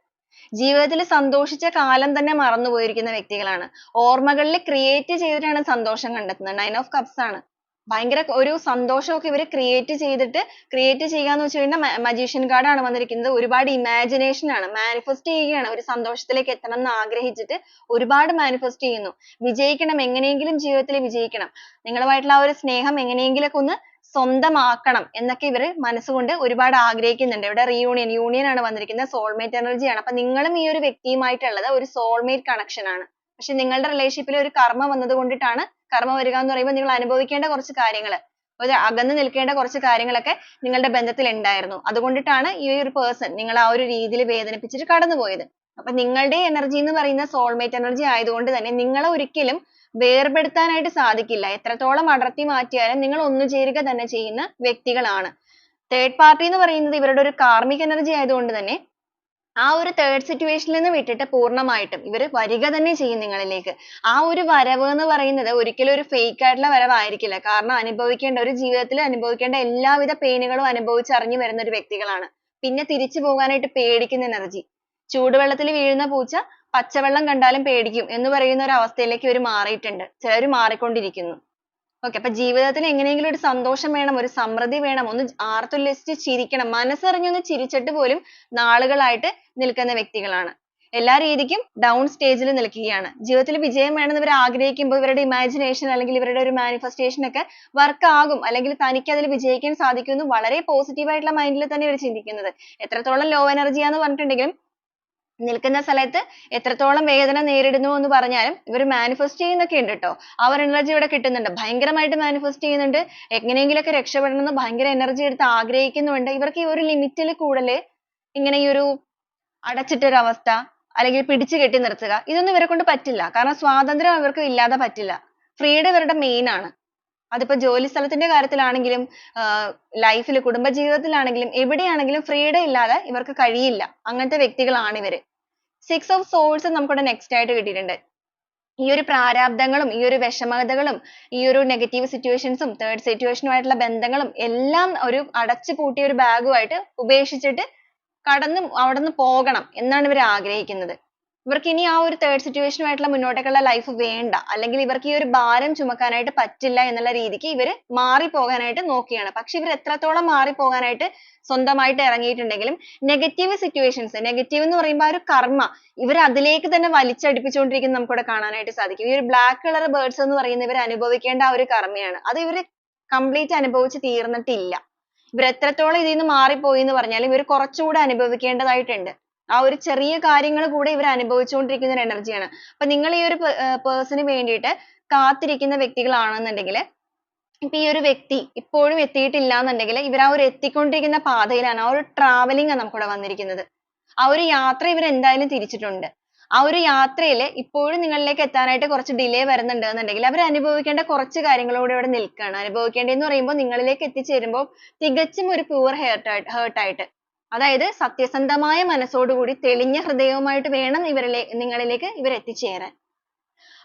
ജീവിതത്തിൽ സന്തോഷിച്ച കാലം തന്നെ മറന്നു പോയിരിക്കുന്ന വ്യക്തികളാണ്. ഓർമ്മകളിൽ create ചെയ്തിട്ടാണ് സന്തോഷം കണ്ടെത്തുന്നത്. Nine of Cups ആണ്. ഭയങ്കര ഒരു സന്തോഷമൊക്കെ ഇവര് create ചെയ്തിട്ട് create ചെയ്യാന്ന് വെച്ച് കഴിഞ്ഞാൽ magician card ആണ് വന്നിരിക്കുന്നത്. ഒരുപാട് imagination ആണ്. manifest ചെയ്യുകയാണ്. ഒരു സന്തോഷത്തിലേക്ക് എത്തണം എന്ന് ആഗ്രഹിച്ചിട്ട് ഒരുപാട് manifest ചെയ്യുന്നു. വിജയിക്കണം, എങ്ങനെയെങ്കിലും ജീവിതത്തിൽ വിജയിക്കണം. നിങ്ങളുമായിട്ടുള്ള ആ ഒരു സ്നേഹം എങ്ങനെയെങ്കിലുമൊക്കെ ഒന്ന് സ്വന്തമാക്കണം എന്നൊക്കെ ഇവര് മനസ്സുകൊണ്ട് ഒരുപാട് ആഗ്രഹിക്കുന്നുണ്ട്. ഇവിടെ reunion, union ആണ് വന്നിരിക്കുന്നത്. soulmate energy ആണ്. അപ്പോൾ നിങ്ങളും ഈ ഒരു വ്യക്തിയുമായിട്ടുള്ളത് ഒരു soulmate connection ആണ്. പക്ഷെ നിങ്ങളുടെ relationship ൽ ഒരു കർമ്മ വന്നതുകൊണ്ടിട്ടാണ്, കർമ്മ വരിക എന്ന് പറയുമ്പോൾ നിങ്ങൾ അനുഭവിക്കേണ്ട കുറച്ച് കാര്യങ്ങൾ, ഒരു അകന്ന് നിൽക്കേണ്ട കുറച്ച് കാര്യങ്ങളൊക്കെ നിങ്ങളുടെ ബന്ധത്തിൽ ഉണ്ടായിരുന്നു. അതുകൊണ്ടിട്ടാണ് ഈ ഒരു person നിങ്ങളെ ആ ഒരു രീതിയിൽ വേദനിപ്പിച്ചിട്ട് കടന്നുപോയത്. അപ്പോൾ നിങ്ങളുടെ energy എന്ന് പറയുന്ന soulmate energy ആയതുകൊണ്ട് തന്നെ നിങ്ങളെ ഒരിക്കലും വേർപെടുത്താനായിട്ട് സാധിക്കില്ല. എത്രത്തോളം അടർത്തി മാറ്റിയാലും നിങ്ങൾ ഒന്നുചേരുക തന്നെ ചെയ്യുന്ന വ്യക്തികളാണ്. third party എന്ന് പറയുന്നത് ഇവരുടെ ഒരു karmic energy ആയതുകൊണ്ട് തന്നെ ആ ഒരു third situation ൽ നിന്ന് വിട്ടിട്ട് പൂർണ്ണമായിട്ടും ഇവര് വരിക തന്നെ ചെയ്യും നിങ്ങളിലേക്ക്. ആ ഒരു വരവ് എന്ന് പറയുന്നത് ഒരിക്കലും ഒരു fake ആയിട്ടുള്ള വരവായിരിക്കില്ല. കാരണം അനുഭവിക്കേണ്ട, ഒരു ജീവിതത്തിൽ അനുഭവിക്കേണ്ട എല്ലാവിധ pain കളും അനുഭവിച്ചറിഞ്ഞു വരുന്ന ഒരു വ്യക്തികളാണ്. പിന്നെ തിരിച്ചു പോകാനായിട്ട് പേടിക്കുന്ന energy. ചൂടുവെള്ളത്തിൽ വീഴുന്ന പൂച്ച പച്ചവെള്ളം കണ്ടാലും പേടിക്കും എന്ന് പറയുന്ന ഒരു അവസ്ഥയിലേക്ക് ഇവർ മാറിയിട്ടുണ്ട്. ചിലർ മാറിക്കൊണ്ടിരിക്കുന്നു. Okay, അപ്പോൾ ജീവിതത്തിൽ എങ്ങനെയെങ്കിലും ഒരു സന്തോഷം വേണം, ഒരു സമൃദ്ധി വേണം, ഒന്ന് ആർത്തുല്ലസിച്ച് ചിരിക്കണം, മനസ്സറിഞ്ഞൊന്ന് ചിരിച്ചിട്ട് പോലും നാളുകളായിട്ട് നിൽക്കുന്ന വ്യക്തികളാണ്. എല്ലാ രീതിക്കും down stage ൽ നിൽക്കുകയാണ്. ജീവിതത്തിൽ വിജയം വേണമെന്ന് ഇവർ ആഗ്രഹിക്കുമ്പോൾ ഇവരുടെ imagination അല്ലെങ്കിൽ ഇവരുടെ ഒരു manifestation ഒക്കെ work ആകും, അല്ലെങ്കിൽ തനിക്ക് അതിൽ വിജയിക്കാൻ സാധിക്കും എന്ന് വളരെ positive ആയിട്ടുള്ള mind ൽ തന്നെ ഇവർ ചിന്തിക്കുന്നത്. എത്രത്തോളം low energy ആണെന്ന് പറഞ്ഞിട്ടുണ്ടെങ്കിലും നിൽക്കുന്ന സ്ഥലത്ത് എത്രത്തോളം വേദന നേരിടുന്നു എന്ന് പറഞ്ഞാലും ഇവർ manifest ചെയ്യുന്നൊക്കെ ഉണ്ട് ട്ടോ. ആ ഒരു energy ഇവിടെ കിട്ടുന്നുണ്ട്. ഭയങ്കരമായിട്ട് manifest ചെയ്യുന്നുണ്ട്. എങ്ങനെയെങ്കിലുമൊക്കെ രക്ഷപ്പെടണം എന്ന് ഭയങ്കര energy എടുത്ത് ആഗ്രഹിക്കുന്നുണ്ട്. ഇവർക്ക് ഈ ഒരു limit ൽ കൂടുതൽ ഇങ്ങനെ ഈ ഒരു അടച്ചിട്ട ഒരു അവസ്ഥ അല്ലെങ്കിൽ പിടിച്ചു കെട്ടി നിർത്തുക, ഇതൊന്നും ഇവരെ കൊണ്ട് പറ്റില്ല. കാരണം സ്വാതന്ത്ര്യം അവർക്ക് ഇല്ലാതെ പറ്റില്ല. freedom ഇവരുടെ main ആണ്. അതിപ്പോ ജോലി സ്ഥലത്തിന്റെ കാര്യത്തിലാണെങ്കിലും life ൽ കുടുംബജീവിതത്തിലാണെങ്കിലും എവിടെയാണെങ്കിലും freedom ഇല്ലാതെ ഇവർക്ക് കഴിയില്ല. അങ്ങനത്തെ വ്യക്തികളാണ് ഇവര്. Six of Swords നമുക്കിവിടെ next ആയിട്ട് കിട്ടിയിട്ടുണ്ട്. ഈ ഒരു പ്രാരാബ്ധങ്ങളും ഈ ഒരു വിഷമതകളും ഈ ഒരു നെഗറ്റീവ് സിറ്റുവേഷൻസും തേർഡ് സിറ്റുവേഷനുമായിട്ടുള്ള ബന്ധങ്ങളും എല്ലാം ഒരു അടച്ചു പൂട്ടിയ ഒരു ബാഗുമായിട്ട് ഉപേക്ഷിച്ചിട്ട് കടന്ന് അവിടുന്ന് പോകണം എന്നാണ് ഇവർ ആഗ്രഹിക്കുന്നത്. ഇവർക്ക് ഇനി ആ ഒരു തേർഡ് സിറ്റുവേഷനുമായിട്ടുള്ള മുന്നോട്ടേക്കുള്ള ലൈഫ് വേണ്ട, അല്ലെങ്കിൽ ഇവർക്ക് ഈ ഒരു ഭാരം ചുമക്കാനായിട്ട് പറ്റില്ല എന്നുള്ള രീതിക്ക് ഇവർ മാറിപ്പോകാനായിട്ട് നോക്കുകയാണ്. പക്ഷെ ഇവർ എത്രത്തോളം മാറിപ്പോകാനായിട്ട് സ്വന്തമായിട്ട് ഇറങ്ങിയിട്ടുണ്ടെങ്കിലും നെഗറ്റീവ് സിറ്റുവേഷൻസ്, നെഗറ്റീവ് എന്ന് പറയുമ്പോൾ ആ ഒരു കർമ്മ ഇവർ അതിലേക്ക് തന്നെ വലിച്ചടിപ്പിച്ചുകൊണ്ടിരിക്കുന്നത് നമുക്കിവിടെ കാണാനായിട്ട് സാധിക്കും. ഈ ഒരു ബ്ലാക്ക് കളർ ബേർഡ്സ് എന്ന് പറയുന്നത് ഇവർ അനുഭവിക്കേണ്ട ആ ഒരു കർമ്മയാണ്. അത് ഇവർ കംപ്ലീറ്റ് അനുഭവിച്ച് തീർന്നിട്ടില്ല. ഇവർ എത്രത്തോളം ഇതിൽ നിന്ന് മാറിപ്പോയി എന്ന് പറഞ്ഞാലും ഇവർ കുറച്ചുകൂടെ അനുഭവിക്കേണ്ടതായിട്ടുണ്ട്. ആ ഒരു ചെറിയ കാര്യങ്ങൾ കൂടെ ഇവർ അനുഭവിച്ചുകൊണ്ടിരിക്കുന്ന ഒരു എനർജിയാണ്. അപ്പൊ നിങ്ങൾ ഈ ഒരു പേഴ്സണിന് വേണ്ടിയിട്ട് കാത്തിരിക്കുന്ന വ്യക്തികളാണെന്നുണ്ടെങ്കിൽ, ഇപ്പൊ ഈ ഒരു വ്യക്തി ഇപ്പോഴും എത്തിയിട്ടില്ല എന്നുണ്ടെങ്കിൽ ഇവർ ആ ഒരു എത്തിക്കൊണ്ടിരിക്കുന്ന പാതയിലാണ്, ആ ഒരു travelling ആണ് നമുക്കിവിടെ വന്നിരിക്കുന്നത്. ആ ഒരു യാത്ര ഇവർ എന്തായാലും തിരിച്ചിട്ടുണ്ട്. ആ ഒരു യാത്രയിൽ ഇപ്പോഴും നിങ്ങളിലേക്ക് എത്താനായിട്ട് കുറച്ച് delay വരുന്നുണ്ട് എന്നുണ്ടെങ്കിൽ അവർ അനുഭവിക്കേണ്ട കുറച്ച് കാര്യങ്ങളോട് ഇവിടെ നിൽക്കുകയാണ്. അനുഭവിക്കേണ്ടതെന്ന് പറയുമ്പോൾ നിങ്ങളിലേക്ക് എത്തിച്ചേരുമ്പോൾ തികച്ചും ഒരു pure hurt ആയിട്ട്, അതായത് സത്യസന്ധമായ മനസ്സോടുകൂടി തെളിഞ്ഞ ഹൃദയവുമായിട്ട് വേണം നിങ്ങളിലേക്ക് ഇവർ എത്തിച്ചേരാൻ.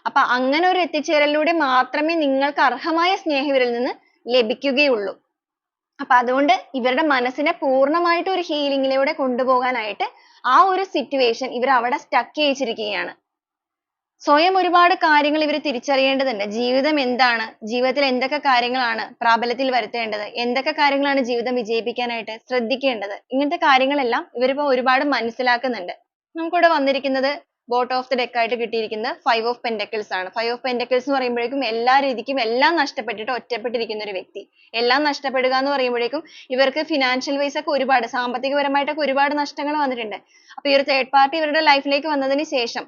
അപ്പൊ അങ്ങനെ ഒരു എത്തിച്ചേരലിലൂടെ മാത്രമേ നിങ്ങൾക്ക് അർഹമായ സ്നേഹം ഇവരിൽ നിന്ന് ലഭിക്കുകയുള്ളൂ. അപ്പൊ അതുകൊണ്ട് ഇവരുടെ മനസ്സിനെ പൂർണ്ണമായിട്ട് ഒരു healing ലൂടെ കൊണ്ടുപോകാനായിട്ട് ആ ഒരു situation ഇവർ അവിടെ stuck ചെയ്യിച്ചിരിക്കുകയാണ്. സ്വയം ഒരുപാട് കാര്യങ്ങൾ ഇവർ തിരിച്ചറിയേണ്ടതുണ്ട്. ജീവിതം എന്താണ്, ജീവിതത്തിൽ എന്തൊക്കെ കാര്യങ്ങളാണ് പ്രാബല്യത്തിൽ വരുത്തേണ്ടത്, എന്തൊക്കെ കാര്യങ്ങളാണ് ജീവിതം വിജയിപ്പിക്കാനായിട്ട് ശ്രദ്ധിക്കേണ്ടത്, ഇങ്ങനത്തെ കാര്യങ്ങളെല്ലാം ഇവരിപ്പോൾ ഒരുപാട് മനസ്സിലാക്കുന്നുണ്ട്. നമുക്കിവിടെ വന്നിരിക്കുന്നത് bottom of the deck ആയിട്ട് കിട്ടിയിരിക്കുന്നത് Five of Pentacles ആണ്. Five of Pentacles എന്ന് പറയുമ്പോഴേക്കും എല്ലാ രീതിക്കും എല്ലാം നഷ്ടപ്പെട്ടിട്ട് ഒറ്റപ്പെട്ടിരിക്കുന്ന ഒരു വ്യക്തി. എല്ലാം നഷ്ടപ്പെടുക എന്ന് പറയുമ്പോഴേക്കും ഇവർക്ക് financial wise ഒക്കെ ഒരുപാട്, സാമ്പത്തികപരമായിട്ടൊക്കെ ഒരുപാട് നഷ്ടങ്ങൾ വന്നിട്ടുണ്ട്. അപ്പോൾ ഈ ഒരു third party ഇവരുടെ ലൈഫിലേക്ക് വന്നതിന് ശേഷം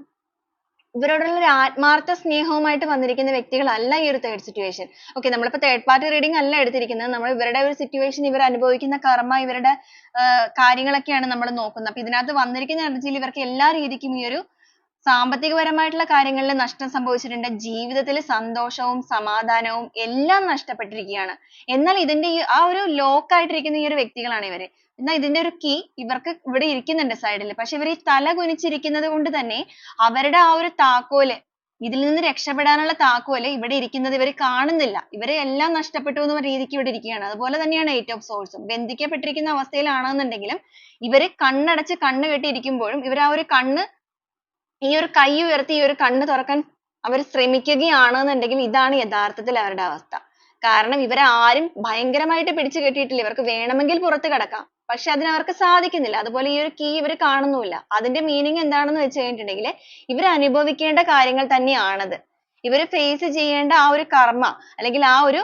ഇവരോടുള്ള ഒരു ആത്മാർത്ഥ സ്നേഹവുമായിട്ട് വന്നിരിക്കുന്ന വ്യക്തികളല്ല ഈ ഒരു തേർഡ് സിറ്റുവേഷൻ. ഓക്കെ, നമ്മളിപ്പോൾ തേർഡ് പാർട്ടി റീഡിംഗ് അല്ല എടുത്തിരിക്കുന്നത്. നമ്മൾ ഇവരുടെ ഒരു സിറ്റുവേഷൻ, ഇവർ അനുഭവിക്കുന്ന കർമ്മ, ഇവരുടെ കാര്യങ്ങളൊക്കെയാണ് നമ്മൾ നോക്കുന്നത്. അപ്പോൾ ഇതിനകത്ത് വന്നിരിക്കുന്ന എനർജിയിൽ ഇവർക്ക് എല്ലാ രീതിക്കും ഈ ഒരു സാമ്പത്തികപരമായിട്ടുള്ള കാര്യങ്ങളിൽ നഷ്ടം സംഭവിച്ചിട്ടുണ്ട്. ജീവിതത്തിൽ സന്തോഷവും സമാധാനവും എല്ലാം നഷ്ടപ്പെട്ടിരിക്കുകയാണ്. എന്നാൽ ഇതിന്റെ ആ ഒരു ലോക്ക് ആയിട്ടിരിക്കുന്ന ഈ ഒരു വ്യക്തികളാണ് ഇവര്. എന്നാൽ ഇതിന്റെ ഒരു കീ ഇവർക്ക് ഇവിടെ ഇരിക്കുന്നുണ്ട് സൈഡിൽ. പക്ഷെ ഇവർ ഈ തല കുനിച്ചിരിക്കുന്നത് കൊണ്ട് തന്നെ അവരുടെ ആ ഒരു താക്കോല്, ഇതിൽ നിന്ന് രക്ഷപ്പെടാനുള്ള താക്കോല് ഇവിടെ ഇരിക്കുന്നത് ഇവർ കാണുന്നില്ല. ഇവരെ എല്ലാം നഷ്ടപ്പെട്ടു എന്ന രീതിക്ക് ഇവിടെ ഇരിക്കുകയാണ്. അതുപോലെ തന്നെയാണ് എയ്റ്റ് ഓഫ് സോഴ്സും. ബന്ധിക്കപ്പെട്ടിരിക്കുന്ന അവസ്ഥയിലാണെന്നുണ്ടെങ്കിലും ഇവര് കണ്ണടച്ച് കണ്ണ് കെട്ടിയിരിക്കുമ്പോഴും ഇവർ ആ ഒരു കണ്ണ്, ഈ ഒരു കൈ ഉയർത്തി ഈ ഒരു കണ്ണ് തുറക്കാൻ അവർ ശ്രമിക്കുകയാണെന്നുണ്ടെങ്കിൽ ഇതാണ് യഥാർത്ഥത്തിൽ അവരുടെ അവസ്ഥ. കാരണം ഇവരെ ആരും ഭയങ്കരമായിട്ട് പിടിച്ചു കെട്ടിയിട്ടില്ല. ഇവർക്ക് വേണമെങ്കിൽ പുറത്ത് കടക്കാം, പക്ഷെ അതിന് അവർക്ക് സാധിക്കുന്നില്ല. അതുപോലെ ഈ ഒരു കീ ഇവർ കാണുന്നുമില്ല. അതിന്റെ മീനിങ് എന്താണെന്ന് വെച്ച് കഴിഞ്ഞിട്ടുണ്ടെങ്കിൽ ഇവർ അനുഭവിക്കേണ്ട കാര്യങ്ങൾ തന്നെയാണത്. ഇവർ ഫേസ് ചെയ്യേണ്ട ആ ഒരു കർമ്മ അല്ലെങ്കിൽ ആ ഒരു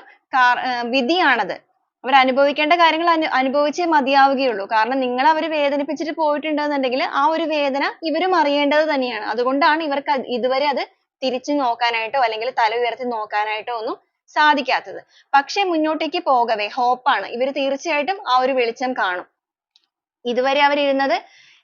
വിധിയാണത്. അവർ അനുഭവിക്കേണ്ട കാര്യങ്ങൾ അനുഭവിച്ചേ മതിയാവുകയുള്ളൂ. കാരണം നിങ്ങൾ അവർ വേദനിപ്പിച്ചിട്ട് പോയിട്ടുണ്ടെന്നുണ്ടെങ്കിൽ ആ ഒരു വേദന ഇവരും അറിയേണ്ടത് തന്നെയാണ്. അതുകൊണ്ടാണ് ഇവർക്ക് ഇതുവരെ അത് തിരിച്ചു നോക്കാനായിട്ടോ അല്ലെങ്കിൽ തല ഉയർത്തി നോക്കാനായിട്ടോ ഒന്നും സാധിക്കാത്തത്. പക്ഷെ മുന്നോട്ടേക്ക് പോകവേ ഹോപ്പാണ്. ഇവർ തീർച്ചയായിട്ടും ആ ഒരു വെളിച്ചം കാണും. ഇതുവരെ അവർ ഇരുന്നത്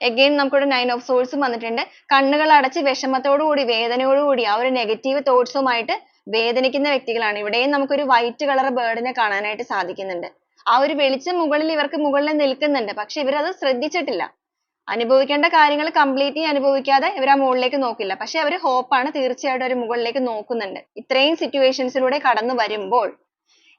again നമുക്കൊരു 9 of swords വന്നിട്ടുണ്ട്. കണ്ണുകൾ അടച്ച് വിഷമത്തോടുകൂടി വേദനയോടുകൂടി ആ ഒരു നെഗറ്റീവ് തോട്ട്സുമായിട്ട് വേദനിക്കുന്ന വ്യക്തികളാണ്. ഇവിടെയും നമുക്കൊരു വൈറ്റ് കളർ ബേർഡിനെ കാണാനായിട്ട് സാധിക്കുന്നുണ്ട്. ആ ഒരു വെളിച്ചം ഇവർക്ക് മുകളിൽ നിൽക്കുന്നുണ്ട്. പക്ഷെ ഇവരത് ശ്രദ്ധിച്ചിട്ടില്ല. അനുഭവിക്കേണ്ട കാര്യങ്ങൾ കംപ്ലീറ്റ്ലി അനുഭവിക്കാതെ ഇവർ ആ മുകളിലേക്ക് നോക്കില്ല. പക്ഷെ അവർ ഹോപ്പാണ്, തീർച്ചയായിട്ടും അവർ മുകളിലേക്ക് നോക്കുന്നുണ്ട്. ഇത്രയും സിറ്റുവേഷൻസിലൂടെ കടന്നു വരുമ്പോൾ,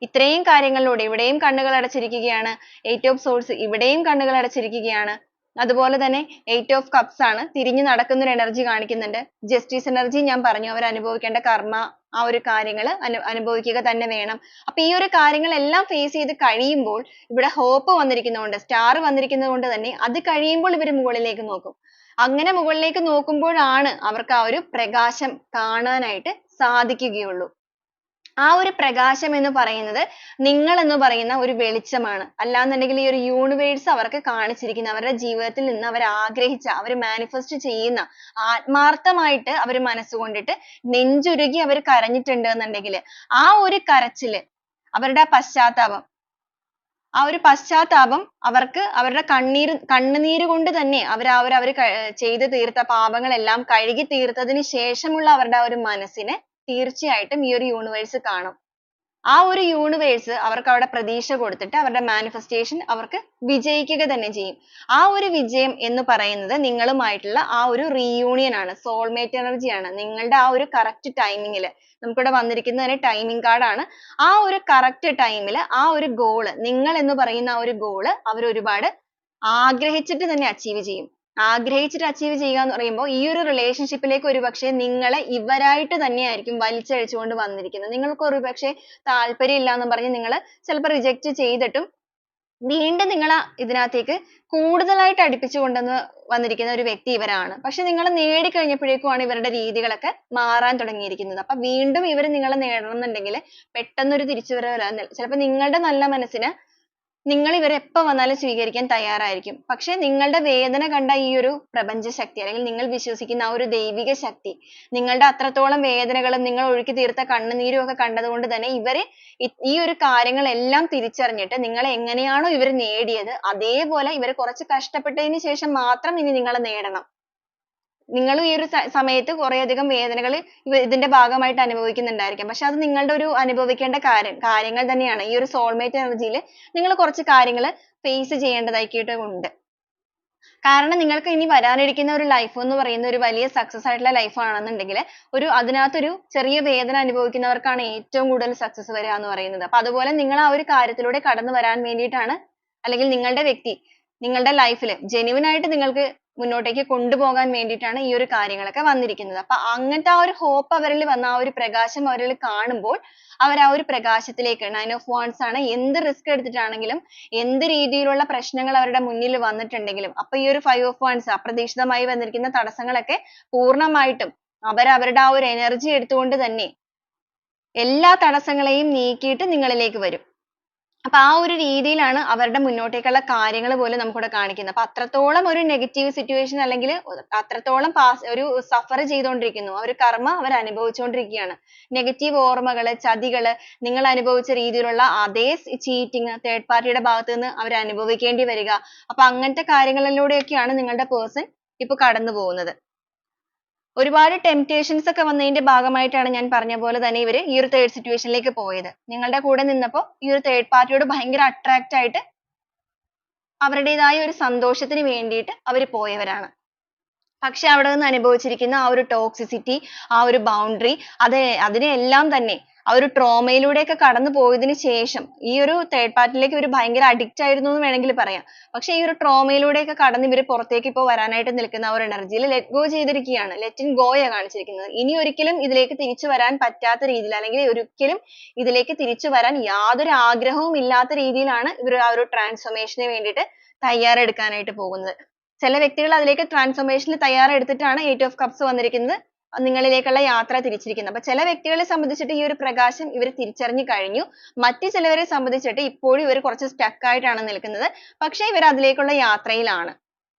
ഇത്രയും കാര്യങ്ങളിലൂടെ ഇവിടെയും കണ്ണുകൾ അടച്ചിരിക്കുകയാണ്. എയ്റ്റ് ഓഫ് സോഴ്സ് ഇവിടെയും കണ്ണുകൾ അടച്ചിരിക്കുകയാണ്. അതുപോലെ തന്നെ എയ്റ്റ് ഓഫ് കപ്സ് ആണ്, തിരിഞ്ഞു നടക്കുന്ന ഒരു എനർജി കാണിക്കുന്നുണ്ട്. ജസ്റ്റിസ് എനർജി ഞാൻ പറഞ്ഞു, അവർ അനുഭവിക്കേണ്ട കർമ്മ, ആ ഒരു കാര്യങ്ങൾ അനുഭവിക്കുക തന്നെ വേണം. അപ്പൊ ഈ ഒരു കാര്യങ്ങളെല്ലാം ഫേസ് ചെയ്ത് കഴിയുമ്പോൾ ഇവിടെ ഹോപ്പ് വന്നിരിക്കുന്നതുകൊണ്ട്, സ്റ്റാർ വന്നിരിക്കുന്നത് കൊണ്ട് തന്നെ അത് കഴിയുമ്പോൾ ഇവർ മുകളിലേക്ക് നോക്കും. അങ്ങനെ മുകളിലേക്ക് നോക്കുമ്പോഴാണ് അവർക്ക് ആ ഒരു പ്രകാശം കാണാനായിട്ട് സാധിക്കുകയുള്ളൂ. ആ ഒരു പ്രകാശം എന്ന് പറയുന്നത് നിങ്ങൾ എന്ന് പറയുന്ന ഒരു വെളിച്ചമാണ്. അല്ലാന്നുണ്ടെങ്കിൽ ഈ ഒരു യൂണിവേഴ്സ് അവർക്ക് കാണിച്ചിരിക്കുന്ന, അവരുടെ ജീവിതത്തിൽ നിന്ന് അവർ ആഗ്രഹിച്ച, അവർ മാനിഫെസ്റ്റ് ചെയ്യുന്ന, ആത്മാർത്ഥമായിട്ട് അവർ മനസ്സുകൊണ്ടിട്ട് നെഞ്ചുരുകി അവർ കരഞ്ഞിട്ടുണ്ട് എന്നുണ്ടെങ്കിൽ ആ ഒരു കരച്ചില്, അവരുടെ പശ്ചാത്താപം, ആ ഒരു പശ്ചാത്താപം അവർക്ക് അവരുടെ കണ്ണുനീര് കൊണ്ട് തന്നെ അവർ ചെയ്തു തീർത്ത പാപങ്ങളെല്ലാം കഴുകി തീർത്തതിന് ശേഷമുള്ള അവരുടെ ആ ഒരു മനസ്സിനെ തീർച്ചയായിട്ടും ഈ ഒരു യൂണിവേഴ്സ് കാണും. ആ ഒരു യൂണിവേഴ്സ് അവർക്ക് അവിടെ പ്രതീക്ഷ കൊടുത്തിട്ട് അവരുടെ മാനിഫെസ്റ്റേഷൻ അവർക്ക് വിജയിക്കുക തന്നെ ചെയ്യും. ആ ഒരു വിജയം എന്ന് പറയുന്നത് നിങ്ങളുമായിട്ടുള്ള ആ ഒരു റീയൂണിയൻ ആണ്, സോൾമേറ്റ് എനർജി ആണ്. നിങ്ങളുടെ ആ ഒരു കറക്റ്റ് ടൈമിങ്ങിൽ, നമുക്കിവിടെ വന്നിരിക്കുന്നത് ടൈമിംഗ് കാർഡാണ്. ആ ഒരു കറക്റ്റ് ടൈമിൽ ആ ഒരു ഗോള്, നിങ്ങൾ എന്ന് പറയുന്ന ആ ഒരു ഗോള് അവർ ഒരുപാട് ആഗ്രഹിച്ചിട്ട് തന്നെ അച്ചീവ് ചെയ്യും. ആഗ്രഹിച്ചിട്ട് അച്ചീവ് ചെയ്യുക എന്ന് പറയുമ്പോൾ ഈ ഒരു റിലേഷൻഷിപ്പിലേക്ക് ഒരുപക്ഷെ നിങ്ങളെ ഇവരായിട്ട് തന്നെയായിരിക്കും വലിച്ചഴിച്ചുകൊണ്ട് വന്നിരിക്കുന്നത്. നിങ്ങൾക്ക് ഒരുപക്ഷെ താല്പര്യമില്ല എന്ന് പറഞ്ഞ് നിങ്ങൾ ചിലപ്പോൾ റിജക്റ്റ് ചെയ്തിട്ടും വീണ്ടും നിങ്ങളെ ഇതിനകത്തേക്ക് കൂടുതലായിട്ട് അടുപ്പിച്ചു കൊണ്ടുവന്ന് വന്നിരിക്കുന്ന ഒരു വ്യക്തി ഇവരാണ്. പക്ഷെ നിങ്ങൾ നേടിക്കഴിഞ്ഞപ്പോഴേക്കുമാണ് ഇവരുടെ രീതികളൊക്കെ മാറാൻ തുടങ്ങിയിരിക്കുന്നത്. അപ്പൊ വീണ്ടും ഇവർ നിങ്ങളെ നേടണമെന്നുണ്ടെങ്കിൽ പെട്ടെന്നൊരു തിരിച്ചുവരവ്, ചിലപ്പോൾ നിങ്ങളുടെ നല്ല മനസ്സിന് നിങ്ങൾ ഇവരെ എപ്പോൾ വന്നാലും സ്വീകരിക്കാൻ തയ്യാറായിരിക്കും. പക്ഷെ നിങ്ങളുടെ വേദന കണ്ട ഈ ഒരു പ്രപഞ്ച ശക്തി അല്ലെങ്കിൽ നിങ്ങൾ വിശ്വസിക്കുന്ന ആ ഒരു ദൈവിക ശക്തി, നിങ്ങളുടെ അത്രത്തോളം വേദനകളും നിങ്ങൾ ഒഴുക്കി തീർത്ത കണ്ണുനീരും ഒക്കെ കണ്ടതുകൊണ്ട് തന്നെ ഇവര് ഈ ഒരു കാര്യങ്ങളെല്ലാം തിരിച്ചറിഞ്ഞിട്ട് നിങ്ങളെ എങ്ങനെയാണോ ഇവർ നേടിയത് അതേപോലെ ഇവർ കുറച്ച് കഷ്ടപ്പെട്ടതിന് ശേഷം മാത്രം ഇനി നിങ്ങളെ നേടണം. നിങ്ങൾ ഈ ഒരു സമയത്ത് കുറേയധികം വേദനകൾ ഇതിന്റെ ഭാഗമായിട്ട് അനുഭവിക്കുന്നുണ്ടായിരിക്കാം. പക്ഷെ അത് നിങ്ങളുടെ ഒരു അനുഭവിക്കേണ്ട കാര്യങ്ങൾ തന്നെയാണ്. ഈ ഒരു സോൾമേറ്റ് എനർജിയിൽ നിങ്ങൾ കുറച്ച് കാര്യങ്ങൾ ഫേസ് ചെയ്യേണ്ടതായിട്ടുണ്ട്. കാരണം നിങ്ങൾക്ക് ഇനി വരാനിരിക്കുന്ന ഒരു ലൈഫ് എന്ന് പറയുന്ന ഒരു വലിയ സക്സസ് ആയിട്ടുള്ള ലൈഫ് ആണെന്നുണ്ടെങ്കിൽ അതിനകത്തൊരു ചെറിയ വേദന അനുഭവിക്കുന്നവർക്കാണ് ഏറ്റവും കൂടുതൽ സക്സസ് വരിക എന്ന് പറയുന്നത്. അപ്പൊ അതുപോലെ നിങ്ങൾ ആ ഒരു കാര്യത്തിലൂടെ കടന്നു വരാൻ വേണ്ടിയിട്ടാണ്, അല്ലെങ്കിൽ നിങ്ങളുടെ വ്യക്തി നിങ്ങളുടെ ലൈഫിൽ ജെന്യുവൻ ആയിട്ട് നിങ്ങൾക്ക് മുന്നോട്ടേക്ക് കൊണ്ടുപോകാൻ വേണ്ടിയിട്ടാണ് ഈ ഒരു കാര്യങ്ങളൊക്കെ വന്നിരിക്കുന്നത്. അപ്പൊ അങ്ങനത്തെ ആ ഒരു ഹോപ്പ് അവരിൽ വന്ന, ആ ഒരു പ്രകാശം അവരിൽ കാണുമ്പോൾ അവർ ആ ഒരു പ്രകാശത്തിലേക്ക്, 9 of wands ആണ്, എന്ത് റിസ്ക് എടുത്തിട്ടാണെങ്കിലും എന്ത് രീതിയിലുള്ള പ്രശ്നങ്ങൾ അവരുടെ മുന്നിൽ വന്നിട്ടുണ്ടെങ്കിലും, അപ്പൊ ഈ ഒരു 5 of wands അപ്രതീക്ഷിതമായി വന്നിരിക്കുന്ന തടസ്സങ്ങളൊക്കെ പൂർണ്ണമായിട്ടും അവരുടെ ആ ഒരു എനർജി എടുത്തുകൊണ്ട് തന്നെ എല്ലാ തടസ്സങ്ങളെയും നീക്കിയിട്ട് നിങ്ങളിലേക്ക് വരും. അപ്പൊ ആ ഒരു രീതിയിലാണ് അവരുടെ മുന്നോട്ടേക്കുള്ള കാര്യങ്ങൾ പോലും നമുക്കിവിടെ കാണിക്കുന്നത്. അപ്പൊ അത്രത്തോളം ഒരു നെഗറ്റീവ് സിറ്റുവേഷൻ അല്ലെങ്കിൽ അത്രത്തോളം ഒരു സഫർ ചെയ്തുകൊണ്ടിരിക്കുന്നു. ആ ഒരു കർമ്മ അവർ അനുഭവിച്ചുകൊണ്ടിരിക്കുകയാണ്. നെഗറ്റീവ് ഓർമ്മകൾ, ചതികൾ, നിങ്ങൾ അനുഭവിച്ച രീതിയിലുള്ള അതേ ചീറ്റിംഗ് തേർഡ് പാർട്ടിയുടെ ഭാഗത്ത് നിന്ന് അവർ അനുഭവിക്കേണ്ടി വരിക. അപ്പൊ അങ്ങനത്തെ കാര്യങ്ങളിലൂടെയൊക്കെയാണ് നിങ്ങളുടെ പേഴ്സൺ ഇപ്പൊ കടന്നു പോകുന്നത്. ഒരുപാട് ടെംപ്റ്റേഷൻസ് ഒക്കെ വന്നതിന്റെ ഭാഗമായിട്ടാണ് ഞാൻ പറഞ്ഞ പോലെ തന്നെ ഇവര് ഈ ഒരു തേർഡ് സിറ്റുവേഷനിലേക്ക് പോയത്. നിങ്ങളുടെ കൂടെ നിന്നപ്പോൾ ഈ ഒരു തേർഡ് പാർട്ടിയോട് ഭയങ്കര അട്രാക്റ്റ് ആയിട്ട് അവരുടേതായ ഒരു സന്തോഷത്തിന് വേണ്ടിയിട്ട് അവർ പോയവരാണ്. പക്ഷെ അവിടെ നിന്ന് അനുഭവിച്ചിരിക്കുന്ന ആ ഒരു ടോക്സിസിറ്റി, ആ ഒരു ബൗണ്ടറി, അതിനെയെല്ലാം തന്നെ ആ ഒരു ട്രോമയിലൂടെയൊക്കെ കടന്നു പോയതിനു ശേഷം ഈ ഒരു തേർഡ് പാർട്ടിയിലേക്ക് ഇവർ ഭയങ്കര അഡിക്റ്റ് ആയിരുന്നു എന്ന് വേണമെങ്കിൽ പറയാം. പക്ഷെ ഈ ഒരു ട്രോമയിലൂടെയൊക്കെ കടന്ന് ഇവർ പുറത്തേക്ക് ഇപ്പോൾ വരാനായിട്ട് നിൽക്കുന്ന ആ ഒരു എനർജിയിൽ ലെറ്റ് ഗോ ചെയ്തിരിക്കുകയാണ്. ലെറ്റ് ഇൻ ഗോയാണ് കാണിച്ചിരിക്കുന്നത്. ഇനി ഒരിക്കലും ഇതിലേക്ക് തിരിച്ചു വരാൻ പറ്റാത്ത രീതിയിൽ അല്ലെങ്കിൽ ഒരിക്കലും ഇതിലേക്ക് തിരിച്ചു വരാൻ യാതൊരു ആഗ്രഹവും ഇല്ലാത്ത രീതിയിലാണ് ഇവർ ആ ഒരു ട്രാൻസ്ഫോർമേഷന് വേണ്ടിയിട്ട് തയ്യാറെടുക്കാനായിട്ട് പോകുന്നത്. ചില വ്യക്തികൾ അതിലേക്ക് ട്രാൻസ്ഫോർമേഷന് തയ്യാറെടുത്തിട്ടാണ് എയ്റ്റ് ഓഫ് കപ്സ് വന്നിരിക്കുന്നത് നിങ്ങളിലേക്കുള്ള യാത്ര തിരിച്ചിരിക്കുന്നത്. അപ്പൊ ചില വ്യക്തികളെ സംബന്ധിച്ചിട്ട് ഈ ഒരു പ്രകാശം ഇവർ തിരിച്ചറിഞ്ഞു കഴിഞ്ഞു. മറ്റു ചിലവരെ സംബന്ധിച്ചിട്ട് ഇപ്പോഴും ഇവർ കുറച്ച് സ്റ്റക്ക് ആയിട്ടാണ് നിൽക്കുന്നത്. പക്ഷേ ഇവർ അതിലേക്കുള്ള യാത്രയിലാണ്.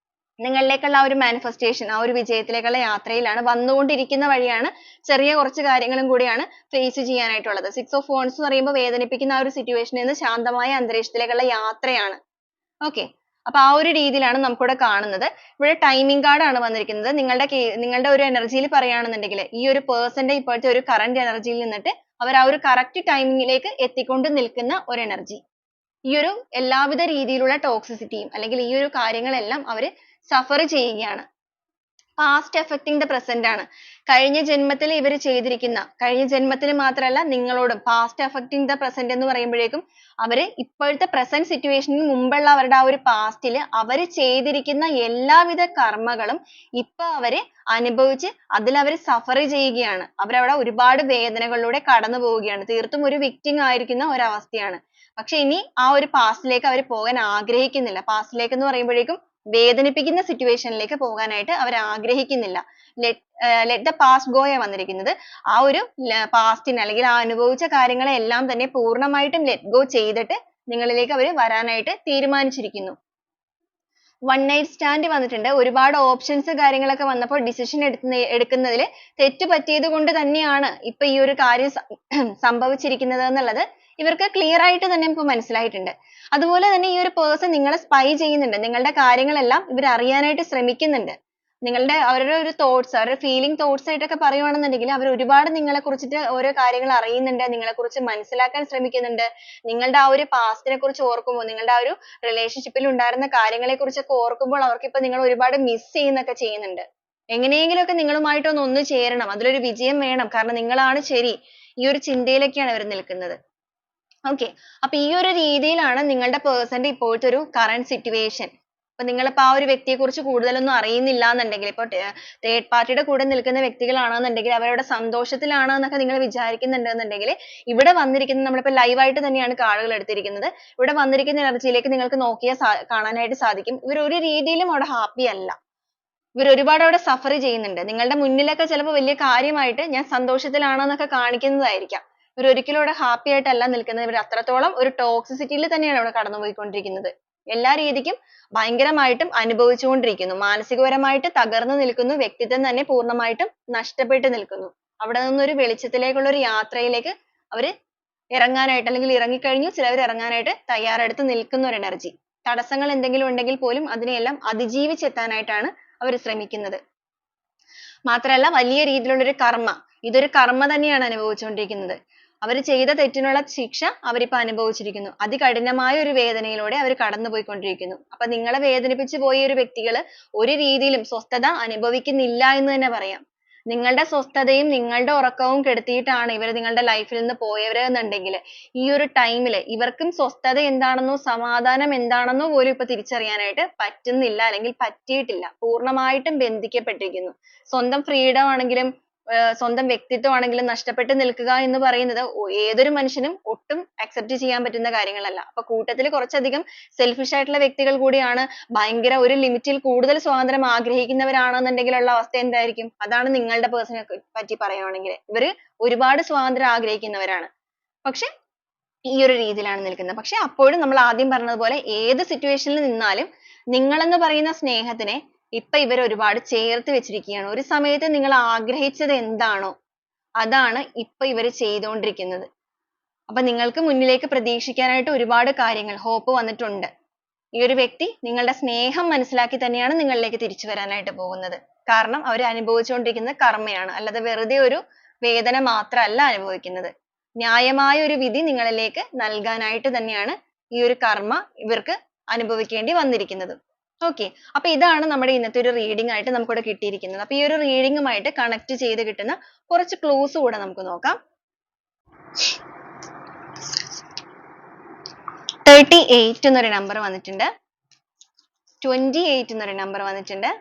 നിങ്ങളിലേക്കുള്ള ആ ഒരു മാനിഫെസ്റ്റേഷൻ, ആ ഒരു വിജയത്തിലേക്കുള്ള യാത്രയിലാണ്. വന്നുകൊണ്ടിരിക്കുന്ന വഴിയാണ്. ചെറിയ കുറച്ച് കാര്യങ്ങളും കൂടിയാണ് ഫേസ് ചെയ്യാനായിട്ടുള്ളത്. 6 ഓഫ് wands എന്ന് പറയുമ്പോൾ വേദനിപ്പിക്കുന്ന ആ ഒരു സിറ്റുവേഷനിൽ നിന്ന് ശാന്തമായ അന്തരീക്ഷത്തിലേക്കുള്ള യാത്രയാണ്. okay. അപ്പൊ ആ ഒരു രീതിയിലാണ് നമുക്കിവിടെ കാണുന്നത്. ഇവിടെ ടൈമിംഗ് കാർഡ് ആണ് വന്നിരിക്കുന്നത്. നിങ്ങളുടെ ഒരു എനർജിയിൽ പറയുകയാണെന്നുണ്ടെങ്കിൽ ഈ ഒരു പേഴ്സന്റെ ഇപ്പോഴത്തെ ഒരു കറന്റ് എനർജിയിൽ നിന്നിട്ട് അവർ ആ ഒരു കറക്റ്റ് ടൈമിങ്ങിലേക്ക് എത്തിക്കൊണ്ട് നിൽക്കുന്ന ഒരു എനർജി. ഈ ഒരു എല്ലാവിധ രീതിയിലുള്ള ടോക്സിസിറ്റിയും അല്ലെങ്കിൽ ഈ ഒരു കാര്യങ്ങളെല്ലാം അവർ സഫർ ചെയ്യുകയാണ്. past affecting the present ആണ്. കഴിഞ്ഞ ജന്മത്തിൽ ഇവർ ചെയ്തിരിക്കുന്ന, കഴിഞ്ഞ ജന്മത്തിൽ മാത്രമല്ല നിങ്ങളോടും past affecting the present എന്ന് പറയുമ്പോഴേക്കും അവർ ഇപ്പോഴത്തെ present സിറ്റുവേഷനിൽ മുമ്പുള്ള അവരുടെ ആ ഒരു പാസ്റ്റിൽ അവർ ചെയ്തിരിക്കുന്ന എല്ലാവിധ കർമ്മങ്ങളും ഇപ്പൊ അവർ അനുഭവിച്ച് അതിൽ അവർ സഫർ ചെയ്യുകയാണ്. അവരവിടെ ഒരുപാട് വേദനകളിലൂടെ കടന്നു പോവുകയാണ്. തീർത്തും ഒരു വിക്ടിം ആയിരിക്കുന്ന ഒരവസ്ഥയാണ്. പക്ഷെ ഇനി ആ ഒരു പാസ്റ്റിലേക്ക് അവർ പോകാൻ ആഗ്രഹിക്കുന്നില്ല. പാസ്റ്റിലേക്ക് എന്ന് പറയുമ്പോഴേക്കും വേദനിപ്പിക്കുന്ന സിറ്റുവേഷനിലേക്ക് പോകാനായിട്ട് അവർ ആഗ്രഹിക്കുന്നില്ല. let the past go ആണ് വന്നിരിക്കുന്നത്. ആ ഒരു പാസ്റ്റിനെ അല്ലെങ്കിൽ ആ അനുഭവിച്ച കാര്യങ്ങളെ എല്ലാം തന്നെ പൂർണ്ണമായിട്ടും let go ചെയ്തിട്ട് നിങ്ങളിലേക്ക് അവർ വരാനായിട്ട് തീരുമാനിച്ചിരിക്കുന്നു. one night stand വന്നിട്ടുണ്ട്. ഒരുപാട് ഓപ്ഷൻസ് കാര്യങ്ങളൊക്കെ വന്നപ്പോൾ ഡിസിഷൻ എടുക്കുന്നതിൽ തെറ്റ് പറ്റിയത് കൊണ്ട് തന്നെയാണ് ഇപ്പൊ ഈ ഒരു കാര്യം സംഭവിച്ചിരിക്കുന്നത് എന്നുള്ളത് ഇവർക്ക് ക്ലിയർ ആയിട്ട് തന്നെ ഇപ്പൊ മനസ്സിലായിട്ടുണ്ട്. അതുപോലെ തന്നെ ഈ ഒരു പേഴ്സൺ നിങ്ങളെ സ്പൈ ചെയ്യുന്നുണ്ട്. നിങ്ങളുടെ കാര്യങ്ങളെല്ലാം ഇവർ അറിയാനായിട്ട് ശ്രമിക്കുന്നുണ്ട്. അവരുടെ ഒരു തോട്ട്സ്, അവരുടെ ഫീലിംഗ് തോട്ട്സ് ആയിട്ടൊക്കെ പറയുവാണെന്നുണ്ടെങ്കിൽ അവർ ഒരുപാട് നിങ്ങളെ കുറിച്ചിട്ട് ഓരോ കാര്യങ്ങൾ അറിയുന്നുണ്ട്. നിങ്ങളെ കുറിച്ച് മനസ്സിലാക്കാൻ ശ്രമിക്കുന്നുണ്ട്. നിങ്ങളുടെ ആ ഒരു പാസ്റ്റിനെ കുറിച്ച് ഓർക്കുമ്പോൾ, നിങ്ങളുടെ ആ ഒരു റിലേഷൻഷിപ്പിൽ ഉണ്ടായിരുന്ന കാര്യങ്ങളെ കുറിച്ചൊക്കെ ഓർക്കുമ്പോൾ അവർക്ക് ഇപ്പൊ നിങ്ങൾ ഒരുപാട് മിസ് ചെയ്യുന്നൊക്കെ ചെയ്യുന്നുണ്ട്. എങ്ങനെയെങ്കിലുമൊക്കെ നിങ്ങളുമായിട്ട് ഒന്ന് ചേരണം, അതിലൊരു വിജയം വേണം, കാരണം നിങ്ങളാണ് ശരി, ഈ ഒരു ചിന്തയിലൊക്കെയാണ് അവർ നിൽക്കുന്നത്. okay. അപ്പൊ ഈ ഒരു രീതിയിലാണ് നിങ്ങളുടെ പേഴ്സന്റെ ഇപ്പോഴത്തെ ഒരു കറന്റ് സിറ്റുവേഷൻ. അപ്പൊ നിങ്ങളിപ്പോ ആ ഒരു വ്യക്തിയെ കുറിച്ച് കൂടുതലൊന്നും അറിയുന്നില്ല എന്നുണ്ടെങ്കിൽ, ഇപ്പൊ തേർഡ് പാർട്ടിയുടെ കൂടെ നിൽക്കുന്ന വ്യക്തികളാണെന്നുണ്ടെങ്കിൽ അവരവിടെ സന്തോഷത്തിലാണ് എന്നൊക്കെ നിങ്ങൾ വിചാരിക്കുന്നുണ്ടെന്നുണ്ടെങ്കിൽ ഇവിടെ വന്നിരിക്കുന്ന, നമ്മളിപ്പോ ലൈവ് ആയിട്ട് തന്നെയാണ് കാർഡുകൾ എടുത്തിരിക്കുന്നത്. ഇവിടെ വന്നിരിക്കുന്ന എനർജിയിലേക്ക് നിങ്ങൾക്ക് നോക്കിയാൽ കാണാനായിട്ട് സാധിക്കും. ഇവർ ഒരു രീതിയിലും അവിടെ ഹാപ്പി അല്ല. ഇവർ ഒരുപാട് അവിടെ സഫർ ചെയ്യുന്നുണ്ട്. നിങ്ങളുടെ മുന്നിലൊക്കെ ചിലപ്പോൾ വലിയ കാര്യമായിട്ട് ഞാൻ സന്തോഷത്തിലാണെന്നൊക്കെ കാണിക്കുന്നതായിരിക്കാം. ഇവർ ഒരിക്കലും അവിടെ ഹാപ്പി ആയിട്ടല്ല നിൽക്കുന്നത്. ഇവർ അത്രത്തോളം ഒരു ടോക്സിസിറ്റിയിൽ തന്നെയാണ് അവിടെ കടന്നുപോയിക്കൊണ്ടിരിക്കുന്നത്. എല്ലാ രീതിക്കും ഭയങ്കരമായിട്ടും അനുഭവിച്ചുകൊണ്ടിരിക്കുന്നു. മാനസികപരമായിട്ട് തകർന്നു നിൽക്കുന്നു. വ്യക്തിത്വം തന്നെ പൂർണ്ണമായിട്ടും നഷ്ടപ്പെട്ട് നിൽക്കുന്നു. അവിടെ നിന്നൊരു വെളിച്ചത്തിലേക്കുള്ള ഒരു യാത്രയിലേക്ക് അവർ ഇറങ്ങാനായിട്ട് അല്ലെങ്കിൽ ഇറങ്ങിക്കഴിഞ്ഞു. ചിലവർ ഇറങ്ങാനായിട്ട് തയ്യാറെടുത്ത് നിൽക്കുന്ന ഒരു എനർജി. തടസ്സങ്ങൾ എന്തെങ്കിലും ഉണ്ടെങ്കിൽ പോലും അതിനെയെല്ലാം അതിജീവിച്ചെത്താനായിട്ടാണ് അവർ ശ്രമിക്കുന്നത്. മാത്രമല്ല വലിയ രീതിയിലുള്ള ഒരു കർമ്മ, ഇതൊരു കർമ്മ തന്നെയാണ് അനുഭവിച്ചുകൊണ്ടിരിക്കുന്നത്. അവർ ചെയ്ത തെറ്റിനുള്ള ശിക്ഷ അവരിപ്പോ അനുഭവിച്ചിരിക്കുന്നു. അതികഠിനമായ ഒരു വേദനയിലൂടെ അവർ കടന്നുപോയിക്കൊണ്ടിരിക്കുന്നു. അപ്പൊ നിങ്ങളെ വേദനിപ്പിച്ചു പോയ ഒരു വ്യക്തികൾ ഒരു രീതിയിലും സ്വസ്ഥത അനുഭവിക്കുന്നില്ല എന്ന് തന്നെ പറയാം. നിങ്ങളുടെ സ്വസ്ഥതയും നിങ്ങളുടെ ഉറക്കവും കെടുത്തിയിട്ടാണ് ഇവർ നിങ്ങളുടെ ലൈഫിൽ നിന്ന് പോയവരെന്നുണ്ടെങ്കിൽ ഈ ഒരു ടൈമിൽ ഇവർക്കും സ്വസ്ഥത എന്താണെന്നോ സമാധാനം എന്താണെന്നോ പോലും ഇപ്പൊ തിരിച്ചറിയാനായിട്ട് പറ്റുന്നില്ല, അല്ലെങ്കിൽ പറ്റിയിട്ടില്ല. പൂർണ്ണമായിട്ടും ബന്ധിക്കപ്പെട്ടിരിക്കുന്നു. സ്വന്തം ഫ്രീഡം ആണെങ്കിലും സ്വന്തം വ്യക്തിത്വം ആണെങ്കിലും നഷ്ടപ്പെട്ട് നിൽക്കുക എന്ന് പറയുന്നത് ഏതൊരു മനുഷ്യനും ഒട്ടും accept ചെയ്യാൻ പറ്റുന്ന കാര്യങ്ങളല്ല. അപ്പൊ കൂട്ടത്തിൽ കുറച്ചധികം selfish ആയിട്ടുള്ള വ്യക്തികൾ കൂടിയാണ് ഭയങ്കര ഒരു ലിമിറ്റിൽ കൂടുതൽ സ്വാതന്ത്ര്യം ആഗ്രഹിക്കുന്നവരാണെന്നുണ്ടെങ്കിൽ ഉള്ള അവസ്ഥ എന്തായിരിക്കും? അതാണ് നിങ്ങളുടെ പേഴ്സണെ പറ്റി പറയുകയാണെങ്കിൽ. ഇവര് ഒരുപാട് സ്വാതന്ത്ര്യം ആഗ്രഹിക്കുന്നവരാണ്. പക്ഷെ ഈ ഒരു രീതിയിലാണ് നിൽക്കുന്നത്. പക്ഷെ അപ്പോഴും നമ്മൾ ആദ്യം പറഞ്ഞതുപോലെ ഏത് സിറ്റുവേഷനിൽ നിന്നാലും നിങ്ങളെന്ന് പറയുന്ന സ്നേഹത്തിനെ ഇപ്പൊ ഇവർ ഒരുപാട് ചേർത്ത് വെച്ചിരിക്കുകയാണ്. ഒരു സമയത്ത് നിങ്ങൾ ആഗ്രഹിച്ചത് എന്താണോ അതാണ് ഇപ്പൊ ഇവർ ചെയ്തുകൊണ്ടിരിക്കുന്നത്. അപ്പൊ നിങ്ങൾക്ക് മുന്നിലേക്ക് പ്രതീക്ഷിക്കാനായിട്ട് ഒരുപാട് കാര്യങ്ങൾ ഹോപ്പ് വന്നിട്ടുണ്ട്. ഈ ഒരു വ്യക്തി നിങ്ങളുടെ സ്നേഹം മനസ്സിലാക്കി തന്നെയാണ് നിങ്ങളിലേക്ക് തിരിച്ചു വരാനായിട്ട് പോകുന്നത്. കാരണം അവർ അനുഭവിച്ചുകൊണ്ടിരിക്കുന്നത് കർമ്മയാണ്. അല്ലാതെ വെറുതെ ഒരു വേദന മാത്രമല്ല അനുഭവിക്കുന്നത്. ന്യായമായ ഒരു വിധി നിങ്ങളിലേക്ക് നൽകാനായിട്ട് തന്നെയാണ് ഈ ഒരു കർമ്മ ഇവർക്ക് അനുഭവിക്കേണ്ടി വന്നിരിക്കുന്നത്. okay അപ്പൊ ഇതാണ് നമ്മുടെ ഇന്നത്തെ ഒരു reading ആയിട്ട് നമുക്കിവിടെ കിട്ടിയിരിക്കുന്നത്. അപ്പൊ ഈ ഒരു reading ഉമായിട്ട് connect ചെയ്ത് കിട്ടുന്ന കുറച്ച് clues കൂടെ നമുക്ക് നോക്കാം. 38 എന്നൊരു number വന്നിട്ടുണ്ട്. 28 എന്നൊരു number വന്നിട്ടുണ്ട്.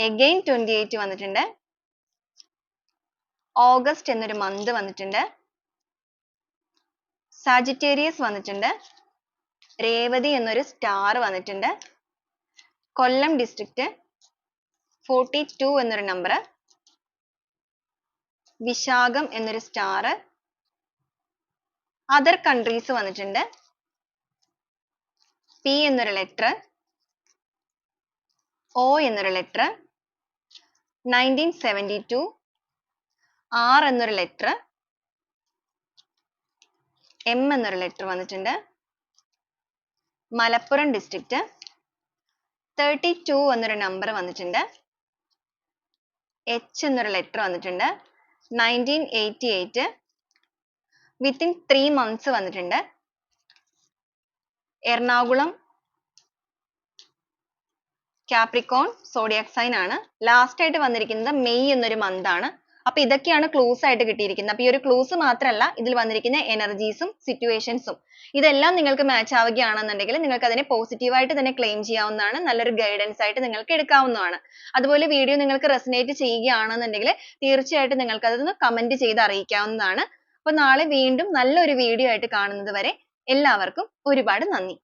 again 28 വന്നിട്ടുണ്ട്. ഓഗസ്റ്റ് എന്നൊരു month വന്നിട്ടുണ്ട്. സാജിറ്റേറിയസ് വന്നിട്ടുണ്ട്. രേവതി എന്നൊരു star വന്നിട്ടുണ്ട്. കൊല്ലം ഡിസ്ട്രിക്റ്റ് 42 എന്നൊരു number. വിശാഖം എന്നൊരു star. other countries വന്നിട്ടുണ്ട്. P എന്നൊരു letter. O എന്നൊരു letter. 1972. R എന്നൊരു letter. M എന്നൊരു letter വന്നിട്ടുണ്ട്. മലപ്പുറം ഡിസ്ട്രിക്റ്റ് 32 എന്നൊരു number വന്നിട്ടുണ്ട്. H എന്നൊരു letter വന്നിട്ടുണ്ട്. 1988. within 3 months വന്നിട്ടുണ്ട്. എറണാകുളം കാപ്രിക്കോൺ സോഡിയാക് സൈൻ ആണ്. ലാസ്റ്റ് ആയിട്ട് വന്നിരിക്കുന്നത് മെയ് എന്നൊരു month ആണ്. അപ്പൊ ഇതൊക്കെയാണ് ക്ലൂസ് ആയിട്ട് കിട്ടിയിരിക്കുന്നത്. അപ്പൊ ഈ ഒരു ക്ലൂസ് മാത്രമല്ല ഇതിൽ വന്നിരിക്കുന്ന എനർജീസും സിറ്റുവേഷൻസും ഇതെല്ലാം നിങ്ങൾക്ക് മാച്ച് ആവുകയാണെന്നുണ്ടെങ്കിൽ നിങ്ങൾക്ക് അതിനെ പോസിറ്റീവ് ആയിട്ട് തന്നെ ക്ലെയിം ചെയ്യാവുന്നതാണ്. നല്ലൊരു ഗൈഡൻസ് ആയിട്ട് നിങ്ങൾക്ക് എടുക്കാവുന്നതാണ്. അതുപോലെ വീഡിയോ നിങ്ങൾക്ക് റെസനേറ്റ് ചെയ്യുകയാണെന്നുണ്ടെങ്കിൽ തീർച്ചയായിട്ടും നിങ്ങൾക്ക് അതൊന്ന് കമന്റ് ചെയ്ത് അറിയിക്കാവുന്നതാണ്. അപ്പോൾ നാളെ വീണ്ടും നല്ലൊരു വീഡിയോ ആയിട്ട് കാണുന്നത് വരെ എല്ലാവർക്കും ഒരുപാട് നന്ദി.